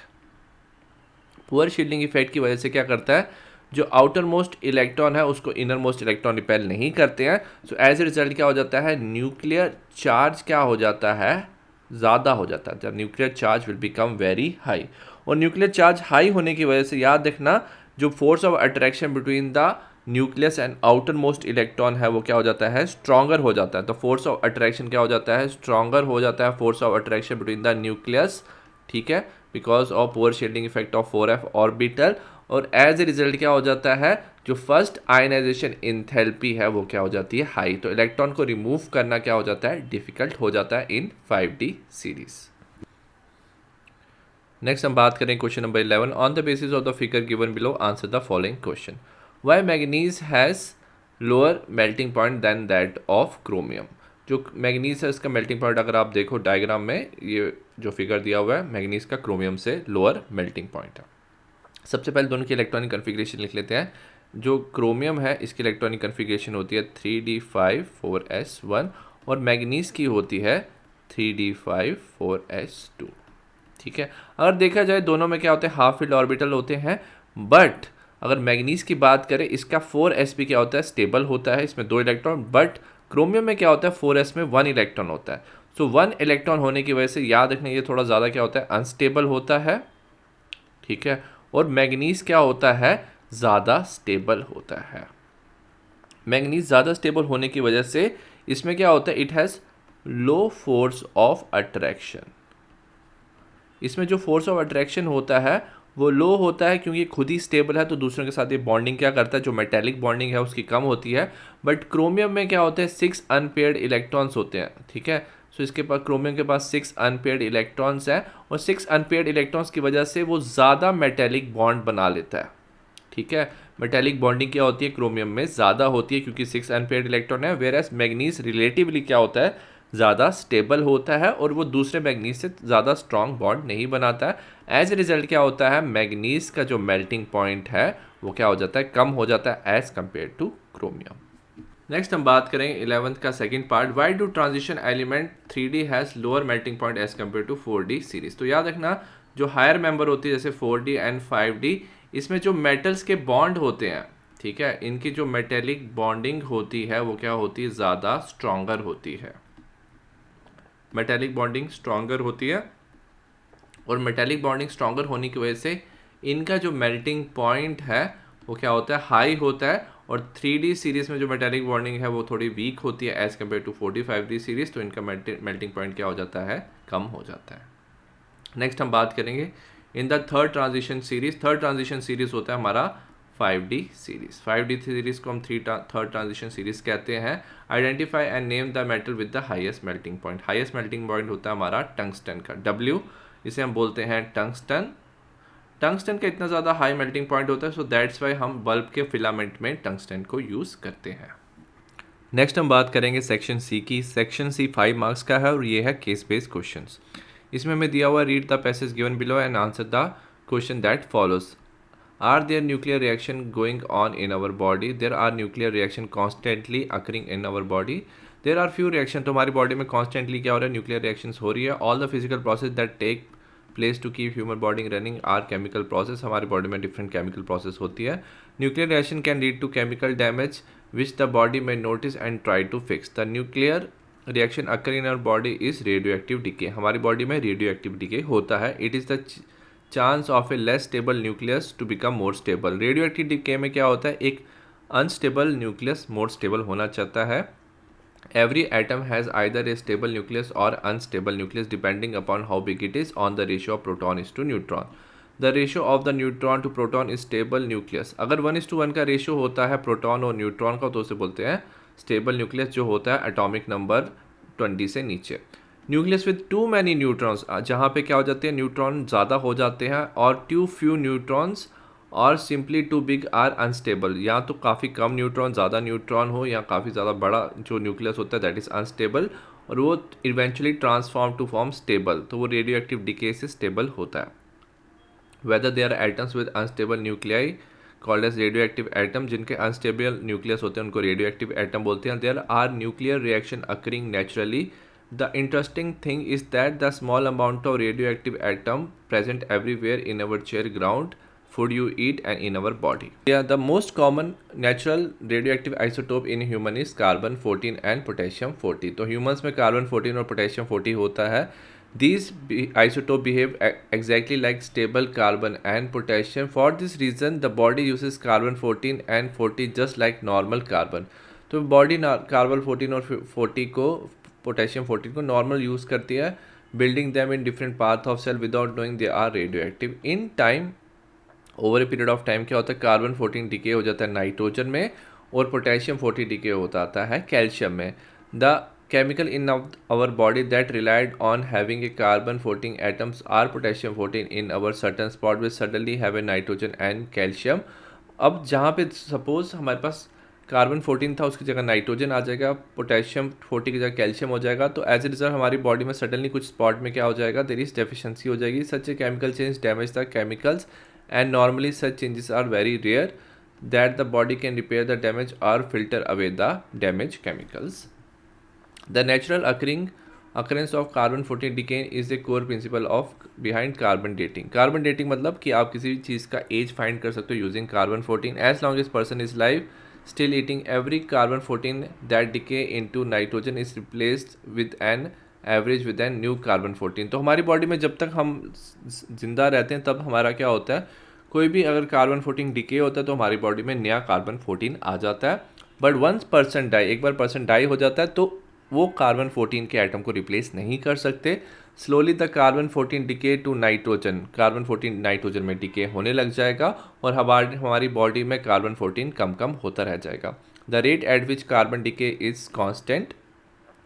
Poor shielding effect की वजह से क्या करता है, जो आउटर मोस्ट इलेक्ट्रॉन है उसको इनर मोस्ट इलेक्ट्रॉन रिपेल नहीं करते हैं। सो एज ए रिजल्ट क्या हो जाता है, न्यूक्लियर चार्ज क्या हो जाता है, ज़्यादा हो जाता है। The nuclear charge will become very high. और न्यूक्लियर चार्ज हाई होने की वजह से याद रखना जो force of attraction between the nucleus and outer most electron है वो क्या हो जाता है, स्ट्रॉन्गर हो जाता है। तो फोर्स ऑफ अट्रैक्शन क्या हो जाता है, स्ट्रॉन्गर हो जाता है, force of attraction between the nucleus, ठीक है, because of poor shielding effect of 4f orbital. और एज ए रिजल्ट क्या हो जाता है, जो फर्स्ट आयनाइजेशन इंथैल्पी है वो क्या हो जाती है, हाई। तो इलेक्ट्रॉन को रिमूव करना क्या हो जाता है, डिफिकल्ट हो जाता है इन 5d सीरीज। नेक्स्ट हम बात करें question number 11। On the basis of the figure given below answer the following question. Why manganese has lower melting point than that of chromium. जो मैग्नीज है इसका मेल्टिंग पॉइंट अगर आप देखो डायग्राम में, ये जो फिगर दिया हुआ है, मैग्नीज का क्रोमियम से लोअर मेल्टिंग पॉइंट है। सबसे पहले दोनों की इलेक्ट्रॉनिक कन्फिग्रेशन लिख लेते हैं। जो क्रोमियम है इसकी इलेक्ट्रॉनिक कन्फिग्रेशन होती है 3d5 4s1 और मैग्नीज की होती है 3d5 4s2, ठीक है। अगर देखा जाए दोनों में क्या होते हैं, हाफ फील्ड ऑर्बिटल होते हैं, बट अगर मैग्नीज की बात करें इसका 4s भी क्या होता है, स्टेबल होता है, इसमें 2 इलेक्ट्रॉन। बट क्रोमियम में क्या होता है, 4s में 1 इलेक्ट्रॉन होता है। सो 1 इलेक्ट्रॉन होने की वजह से याद रखना ये थोड़ा ज़्यादा क्या होता है, अनस्टेबल होता है, ठीक है। और मैग्नीज क्या होता है, ज़्यादा स्टेबल होता है। मैग्नीज ज़्यादा स्टेबल होने की वजह से इसमें क्या होता है, it has low force of attraction. इसमें जो फोर्स ऑफ अट्रैक्शन होता है वो लो होता है क्योंकि खुद ही स्टेबल है, तो दूसरों के साथ ये बॉन्डिंग क्या करता है, जो मेटेलिक बॉन्डिंग है उसकी कम होती है। बट क्रोमियम में क्या होता है, 6 अनपेयर्ड इलेक्ट्रॉन्स होते हैं, ठीक है। सो इसके पास, क्रोमियम के पास 6 अनपेयर्ड इलेक्ट्रॉन्स हैं, और 6 अनपेयर्ड इलेक्ट्रॉन्स की वजह से वो ज़्यादा मेटेलिक बॉन्ड बना लेता है, ठीक है। मेटेलिक बॉन्डिंग क्या होती है, क्रोमियम में ज़्यादा होती है क्योंकि 6 अनपेयर्ड इलेक्ट्रॉन है, वेयर एज मैग्नीज रिलेटिवली क्या होता है, ज़्यादा स्टेबल होता है और वो दूसरे मैग्नीज से ज़्यादा स्ट्रॉन्ग बॉन्ड नहीं बनाता है। एज ए रिजल्ट क्या होता है, मैग्नीज का जो मेल्टिंग पॉइंट है वो क्या हो जाता है, कम हो जाता है as compare to chromium. Next हम बात करेंगे 11th का second part, why do transition element 3D has lower melting point as compare to 4D series. तो याद रखना, जो हायर मेंबर होती है जैसे 4D एंड 5D, इसमें जो मेटल्स के बॉन्ड होते हैं, ठीक है, इनकी जो मेटेलिक बॉन्डिंग होती है वो क्या होती है, ज़्यादा स्ट्रॉन्गर होती है। मेटेलिक बॉन्डिंग स्ट्रॉन्गर होती है, और मेटेलिक बॉन्डिंग स्ट्रॉन्गर होने की वजह से इनका जो मेल्टिंग पॉइंट है वो क्या होता है, हाई होता है। और 3D सीरीज़ में जो मेटेलिक बॉन्डिंग है वो थोड़ी वीक होती है as compare to 45D series, तो इनका मेल्टिंग पॉइंट क्या हो जाता है, कम हो जाता है। नेक्स्ट हम बात करेंगे in the third transition series. Third transition series होता है हमारा 5D सीरीज़। 5D सीरीज़ को हम थर्ड ट्रांजिशन सीरीज़ कहते हैं। Identify and name the metal with the highest melting point. Highest melting point होता है हमारा टंगस्टन का, W, इसे हम बोलते हैं टंगस्टन। टंगस्टन का इतना ज़्यादा हाई मेल्टिंग पॉइंट होता है, सो दैट्स वाई हम बल्ब के फिलामेंट में टंगस्टन को यूज़ करते हैं। नेक्स्ट हम बात करेंगे सेक्शन सी की। सेक्शन सी 5 मार्क्स का है और ये है केस बेस्ड क्वेश्चंस। इसमें हमें दिया हुआ, read the passage given below and answer the question that follows. Are there nuclear reaction going on in our body? There are nuclear reaction constantly occurring in our body. There are few reaction, तो हमारी body में constantly क्या हो रहा है, nuclear reaction हो रही है। All the physical process that take place to keep human body running are chemical process. हमारी बॉडी में डिफरेंट केमिकल प्रोसेस होती है। Nuclear reaction can lead to chemical damage which the body में notice and try to fix. The nuclear reaction occur in our body is radioactive decay. हमारी body में radioactive decay होता है। It is the chance of a less stable nucleus to become more stable. Radioactive decay में क्या होता है, एक unstable nucleus more stable होना चाहता है। Every atom has either a stable nucleus or unstable nucleus depending upon how big it is on the ratio of proton is to neutron. The ratio of the neutron to proton is stable nucleus. अगर 1:1 का ratio होता है proton और neutron का तो उसे बोलते हैं स्टेबल न्यूक्लियस, जो होता है एटॉमिक नंबर 20 से नीचे। Nucleus with two many neutrons, जहाँ पे क्या हो जाते हैं, न्यूट्रॉन ज़्यादा हो जाते हैं, और टू फ्यू न्यूट्रॉन्स और simply too big are unstable. या तो काफ़ी कम न्यूट्रॉन, ज़्यादा न्यूट्रॉन हो, या काफ़ी ज़्यादा बड़ा जो न्यूक्लियस होता है दैट इज़ अनस्टेबल, और वो eventually transform to form stable, तो वो रेडियो एक्टिव डिके से स्टेबल होता है। Whether they are atoms with unstable nuclei called as radioactive atom. जिनके अनस्टेबल न्यूक्लियस होते हैं उनको रेडियो एक्टिव एटम बोलते हैं। There are nuclear reaction occurring naturally. The interesting thing is that the small amount of radioactive atom present everywhere in our chair, ground, food you eat, and in our body. Yeah, the most common natural radioactive isotope in human is carbon 14 and potassium 40. तो humans में carbon 14 और potassium 40 होता है। These isotope behave exactly like stable carbon and potassium. For this reason, the body uses carbon 14 and 40 just like normal carbon. तो body carbon 14 और 40 को, potassium 14 को normal use करती है, building them in different path of cell without knowing they are radioactive. In time, over a period of time क्या होता है, carbon 14 decay हो जाता है नाइट्रोजन में, और पोटेशियम 40 डिके होता आता है कैल्शियम में। The chemical in our body that relied on having a carbon 14 atoms are potassium 14 in our certain spot which suddenly have a nitrogen and calcium. अब जहाँ पे सपोज हमारे पास कार्बन 14 था, उसकी जगह नाइट्रोजन आ जाएगा, पोटेशियम 40 की जगह कैल्शियम हो जाएगा, तो एज ए रिजल्ट हमारी बॉडी में सडनली कुछ स्पॉट में क्या हो जाएगा, देयर इज डेफिशिएंसी हो जाएगी। Such a chemical change damage the chemicals and normally such changes are very rare that the body can repair the damage और filter away the damage chemicals. The natural occurrence of carbon 14 decay is a core principle of behind carbon dating. Carbon dating मतलब कि आप किसी भी चीज़ का as find कर सकते हो using carbon 14 as long as person is live still eating every carbon 14 that decay into nitrogen is replaced with an average with a new carbon 14. तो हमारी बॉडी में जब तक हम जिंदा रहते हैं तब हमारा क्या होता है, कोई भी अगर कार्बन 14 डिके होता है तो हमारी बॉडी में नया कार्बन 14 आ जाता है। बट वंस पर्सन डाई, एक बार पर्सन डाई हो जाता है तो वो कार्बन 14 के एटम को रिप्लेस नहीं कर सकते। Slowly the carbon 14 decay to nitrogen, carbon 14 nitrogen में डिके होने लग जाएगा और हमारी बॉडी में कार्बन 14 कम कम होता रह जाएगा। The rate at which carbon decay is constant,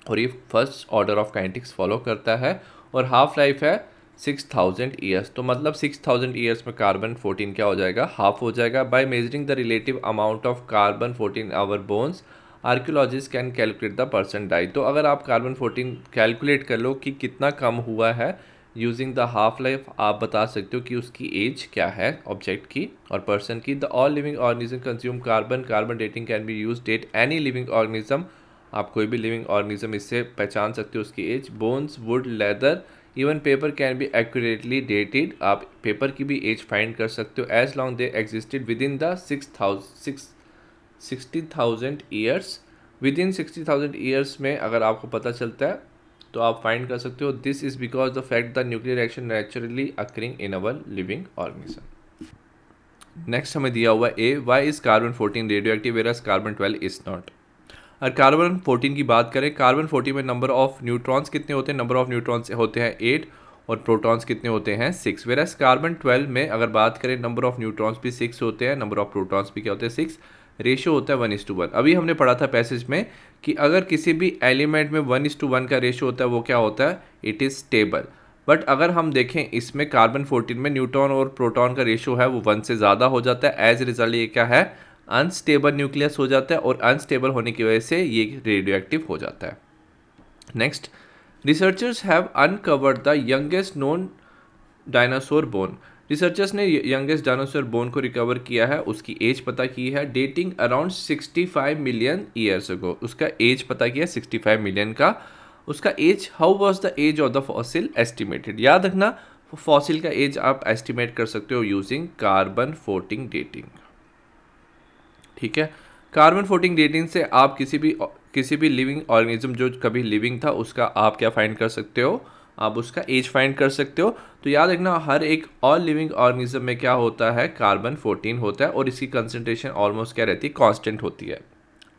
और ये first order of kinetics follow करता है, और हाफ लाइफ है 6000 ईयर्स। तो मतलब 6000 ईयर्स में कार्बन 14 क्या हो जाएगा, हाफ हो जाएगा। By measuring the relative amount of carbon 14 our bones archaeologist can calculate the percent die. तो अगर आप कार्बन 14 कैलकुलेट कर लो कि कितना कम हुआ है यूजिंग द हाफ लाइफ, आप बता सकते हो कि उसकी एज क्या है ऑब्जेक्ट की और पर्सन की। The all living organism consume carbon, carbon dating can be use date any living organism. आप कोई भी लिविंग ऑर्गेनिज्म इससे पहचान सकते हो उसकी age. Bones, wood, leather, even paper can be accurately dated. आप पेपर की भी एज फाइंड कर सकते हो age long they existed within the 60,000 years. Within 60,000 years में अगर आपको पता चलता है तो आप फाइंड कर सकते हो। This is because the fact the nuclear reaction naturally occurring in our living organism. Next हमें दिया हुआ A, why is carbon 14 radioactive whereas carbon 12 is not. अगर कार्बन 14 की बात करें, कार्बन 14 में नंबर ऑफ न्यूट्रॉन्स कितने होते हैं, नंबर ऑफ न्यूट्रॉन्स होते हैं 8 और प्रोटॉन्स कितने होते हैं 6। वेरस कार्बन 12 में अगर बात करें नंबर ऑफ न्यूट्रॉन्स भी 6 होते हैं, नंबर ऑफ प्रोटॉन्स भी क्या होते हैं 6, रेशियो होता है 1:1। अभी हमने पढ़ा था पैसेज में कि अगर किसी भी एलिमेंट में 1:1 का रेशियो होता है वो क्या होता है, इट इज़ स्टेबल। बट अगर हम देखें इसमें कार्बन 14 में न्यूट्रॉन और प्रोटॉन का रेशियो है वो 1 से ज़्यादा हो जाता है। एज रिजल्ट ये क्या है, अनस्टेबल न्यूक्लियस हो जाता है, और अनस्टेबल होने की वजह से ये रेडियो एक्टिव हो जाता है। Next, researchers have uncovered the youngest known dinosaur bone. Researchers ने यंगेस्ट डायनासोर बोन को रिकवर किया है, उसकी एज पता की है, dating around 65 million years ago. उसका एज पता किया 65 मिलियन का। उसका age, how was the age of the fossil estimated. याद रखना फॉसिल का एज आप एस्टिमेट कर सकते हो यूजिंग कार्बन 14 डेटिंग। ठीक है, कार्बन 14 डेटिंग से आप किसी भी लिविंग ऑर्गेनिज्म जो कभी लिविंग था उसका आप क्या फाइंड कर सकते हो, आप उसका एज फाइंड कर सकते हो। तो याद रखना हर एक ऑल लिविंग ऑर्गेनिज्म में क्या होता है, कार्बन 14 होता है, और इसकी कंसंट्रेशन ऑलमोस्ट क्या रहती है, कांस्टेंट होती है।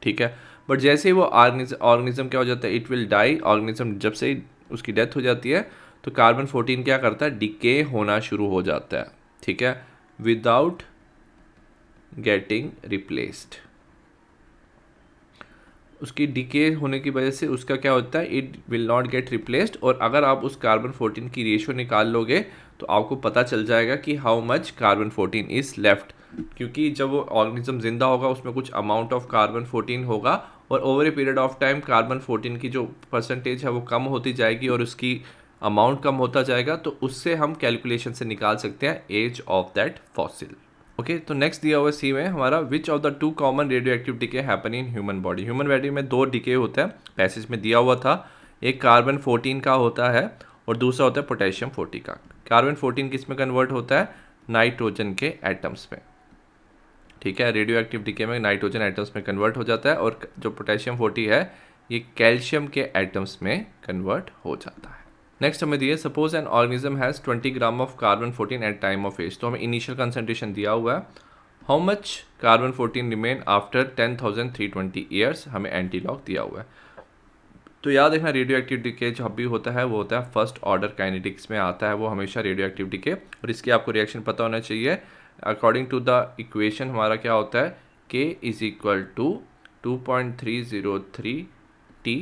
ठीक है, बट जैसे ही वो ऑर्गेनिज्म क्या हो जाता है, इट विल डाई। ऑर्गेनिज्म जब से उसकी डेथ हो जाती है तो कार्बन 14 क्या करता है, डिके होना शुरू हो जाता है। ठीक है, विदाउट गेटिंग रिप्लेस्ड। उसकी डिके होने की वजह से उसका क्या होता है, it will not gate replaced. और अगर आप उस कार्बन 14 की रेशियो निकाल लोगे तो आपको पता चल जाएगा कि how much carbon 14 is left, क्योंकि जब वो ऑर्गेनिज्म जिंदा होगा उसमें कुछ अमाउंट ऑफ कार्बन 14 होगा, और over a period of time carbon 14 की जो परसेंटेज है वो कम होती जाएगी और उसकी अमाउंट कम होता जाएगा। तो उससे हम कैलकुलेशन से निकाल सकते हैं age of that fossil. Okay, तो नेक्स्ट दिया हुआ सी में हमारा, which of the 2 common radioactive decay happen in human body. Human body में 2 डिके होता है, पैसेज में दिया हुआ था। एक कार्बन 14 का होता है और दूसरा होता है पोटेशियम 40 का। कार्बन 14 किस में कन्वर्ट होता है, नाइट्रोजन के एटम्स में। ठीक है, रेडियो एक्टिव डिके में नाइट्रोजन एटम्स में कन्वर्ट हो जाता है, और जो पोटेशियम 40 है ये कैल्शियम के एटम्स में कन्वर्ट हो जाता है। नेक्स्ट हमें दिए, suppose an organism has 20 gram of carbon 14 at time of age. तो हमें इनिशियल कंसंट्रेशन दिया हुआ है, how much carbon 14 remain after 10,320 years, हमें एंटी लॉग दिया हुआ है। तो याद रखना रेडियो एक्टिव डिके जो भी होता है वो होता है फर्स्ट ऑर्डर काइनेटिक्स में आता है, वो हमेशा रेडियो एक्टिव डिके, और इसकी आपको रिएक्शन पता होना चाहिए। अकॉर्डिंग टू द इक्वेशन हमारा क्या होता है, K is equal to 2.303 T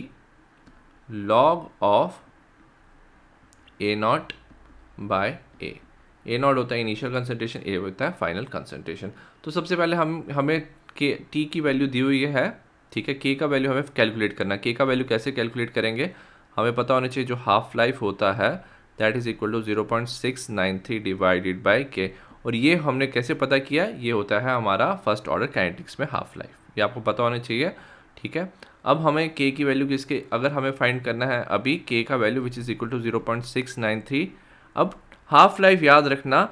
log of A0 by A। A0 होता है इनिशियल कंसंट्रेशन, A होता है फाइनल कंसंट्रेशन। तो सबसे पहले हमें T की वैल्यू दी हुई है। ठीक है, K का वैल्यू हमें कैलकुलेट करना है। K का वैल्यू कैसे कैलकुलेट करेंगे, हमें पता होना चाहिए जो हाफ लाइफ होता है that is equal to 0.693 divided by K। और ये हमने कैसे पता किया, ये होता है हमारा फर्स्ट ऑर्डर काइनेटिक्स में हाफ लाइफ, ये आपको पता होना चाहिए। ठीक है, अब हमें K की वैल्यू किसके, अगर हमें फाइंड करना है अभी K का value which is equal to 0.693। अब हाफ लाइफ याद रखना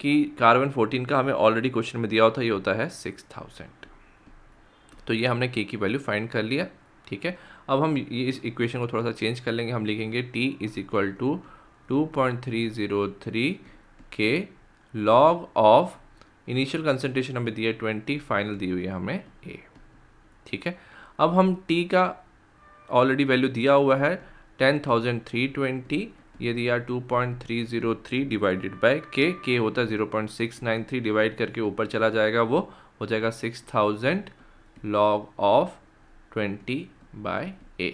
कि कार्बन 14 का हमें ऑलरेडी क्वेश्चन में दिया होता, ये होता है 6000। तो ये हमने K की वैल्यू फाइंड कर लिया। ठीक है, अब हम ये इस इक्वेशन को थोड़ा सा चेंज कर लेंगे, हम लिखेंगे T is equal to 2.303 K log of, initial concentration हमें दिया 20, फाइनल दी हुई है हमें A। ठीक है, अब हम T का ऑलरेडी वैल्यू दिया हुआ है 10,320 ये दिया 2.303 डिवाइडेड बाय के होता है 0.693, डिवाइड करके ऊपर चला जाएगा, वो हो जाएगा 6000 लॉग ऑफ 20/a।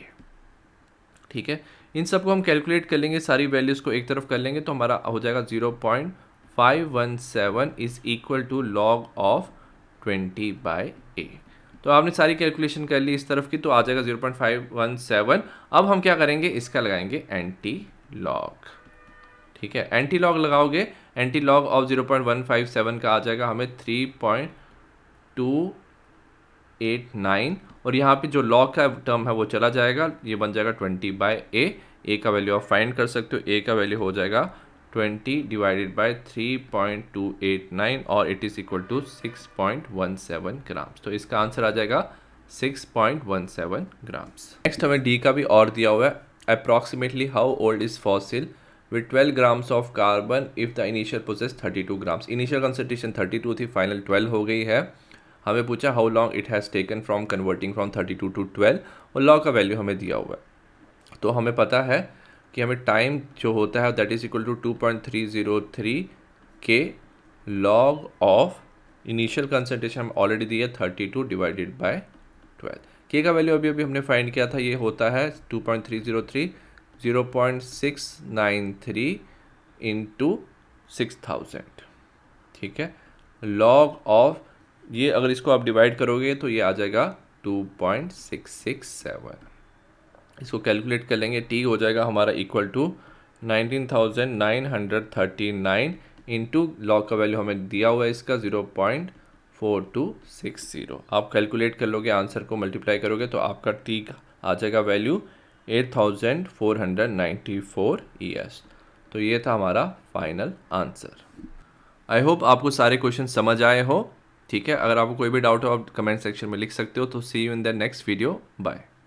ठीक है, इन सबको हम कैलकुलेट कर लेंगे, सारी वैल्यूज़ को एक तरफ कर लेंगे तो हमारा हो जाएगा 0.517 is equal to log of 20/a। तो आपने सारी कैलकुलेशन कर ली इस तरफ की, तो आ जाएगा 0.517। अब हम क्या करेंगे, इसका लगाएंगे एंटी लॉग। ठीक है, एंटी लॉग लगाओगे, एंटी लॉग ऑफ 0.157 का आ जाएगा हमें 3.289, और यहाँ पे जो लॉग का टर्म है वो चला जाएगा, ये बन जाएगा 20/a। ए का वैल्यू आप फाइंड कर सकते हो, ए का वैल्यू हो जाएगा 20 डिवाइडेड बाय 3.289 और it is equal to 6.17 grams. तो इसका आंसर आ जाएगा 6.17 ग्राम्स। नेक्स्ट हमें डी का भी और दिया हुआ है, approximately how old is fossil with 12 grams of carbon if the initial possess 32 grams. Initial concentration 32 थी, फाइनल 12 हो गई है। हमें पूछा how long it has taken from converting from 32 to 12, और लॉ का वैल्यू हमें दिया हुआ है। तो हमें पता है कि हमें टाइम जो होता है दैट इज इक्वल टू 2.303 के लॉग ऑफ इनिशियल कंसंट्रेशन हम ऑलरेडी दिया 32 डिवाइडेड बाय 12। के का वैल्यू अभी अभी हमने फाइंड किया था, ये होता है 2.303 0.693 इंटू 6000। ठीक है, लॉग ऑफ ये अगर इसको आप डिवाइड करोगे तो ये आ जाएगा 2.667। इसको कैलकुलेट कर लेंगे, टी हो जाएगा हमारा इक्वल टू 19,939 इंटू लॉग का वैल्यू हमें दिया हुआ है इसका 0.4260। आप कैलकुलेट कर लोगे, आंसर को मल्टीप्लाई करोगे तो आपका टी आ जाएगा वैल्यू 8494 ES। तो ये था हमारा फाइनल आंसर। आई होप आपको सारे क्वेश्चन समझ आए हो। ठीक है, अगर आपको कोई भी डाउट हो आप कमेंट सेक्शन में लिख सकते हो। तो see you in the next video, bye.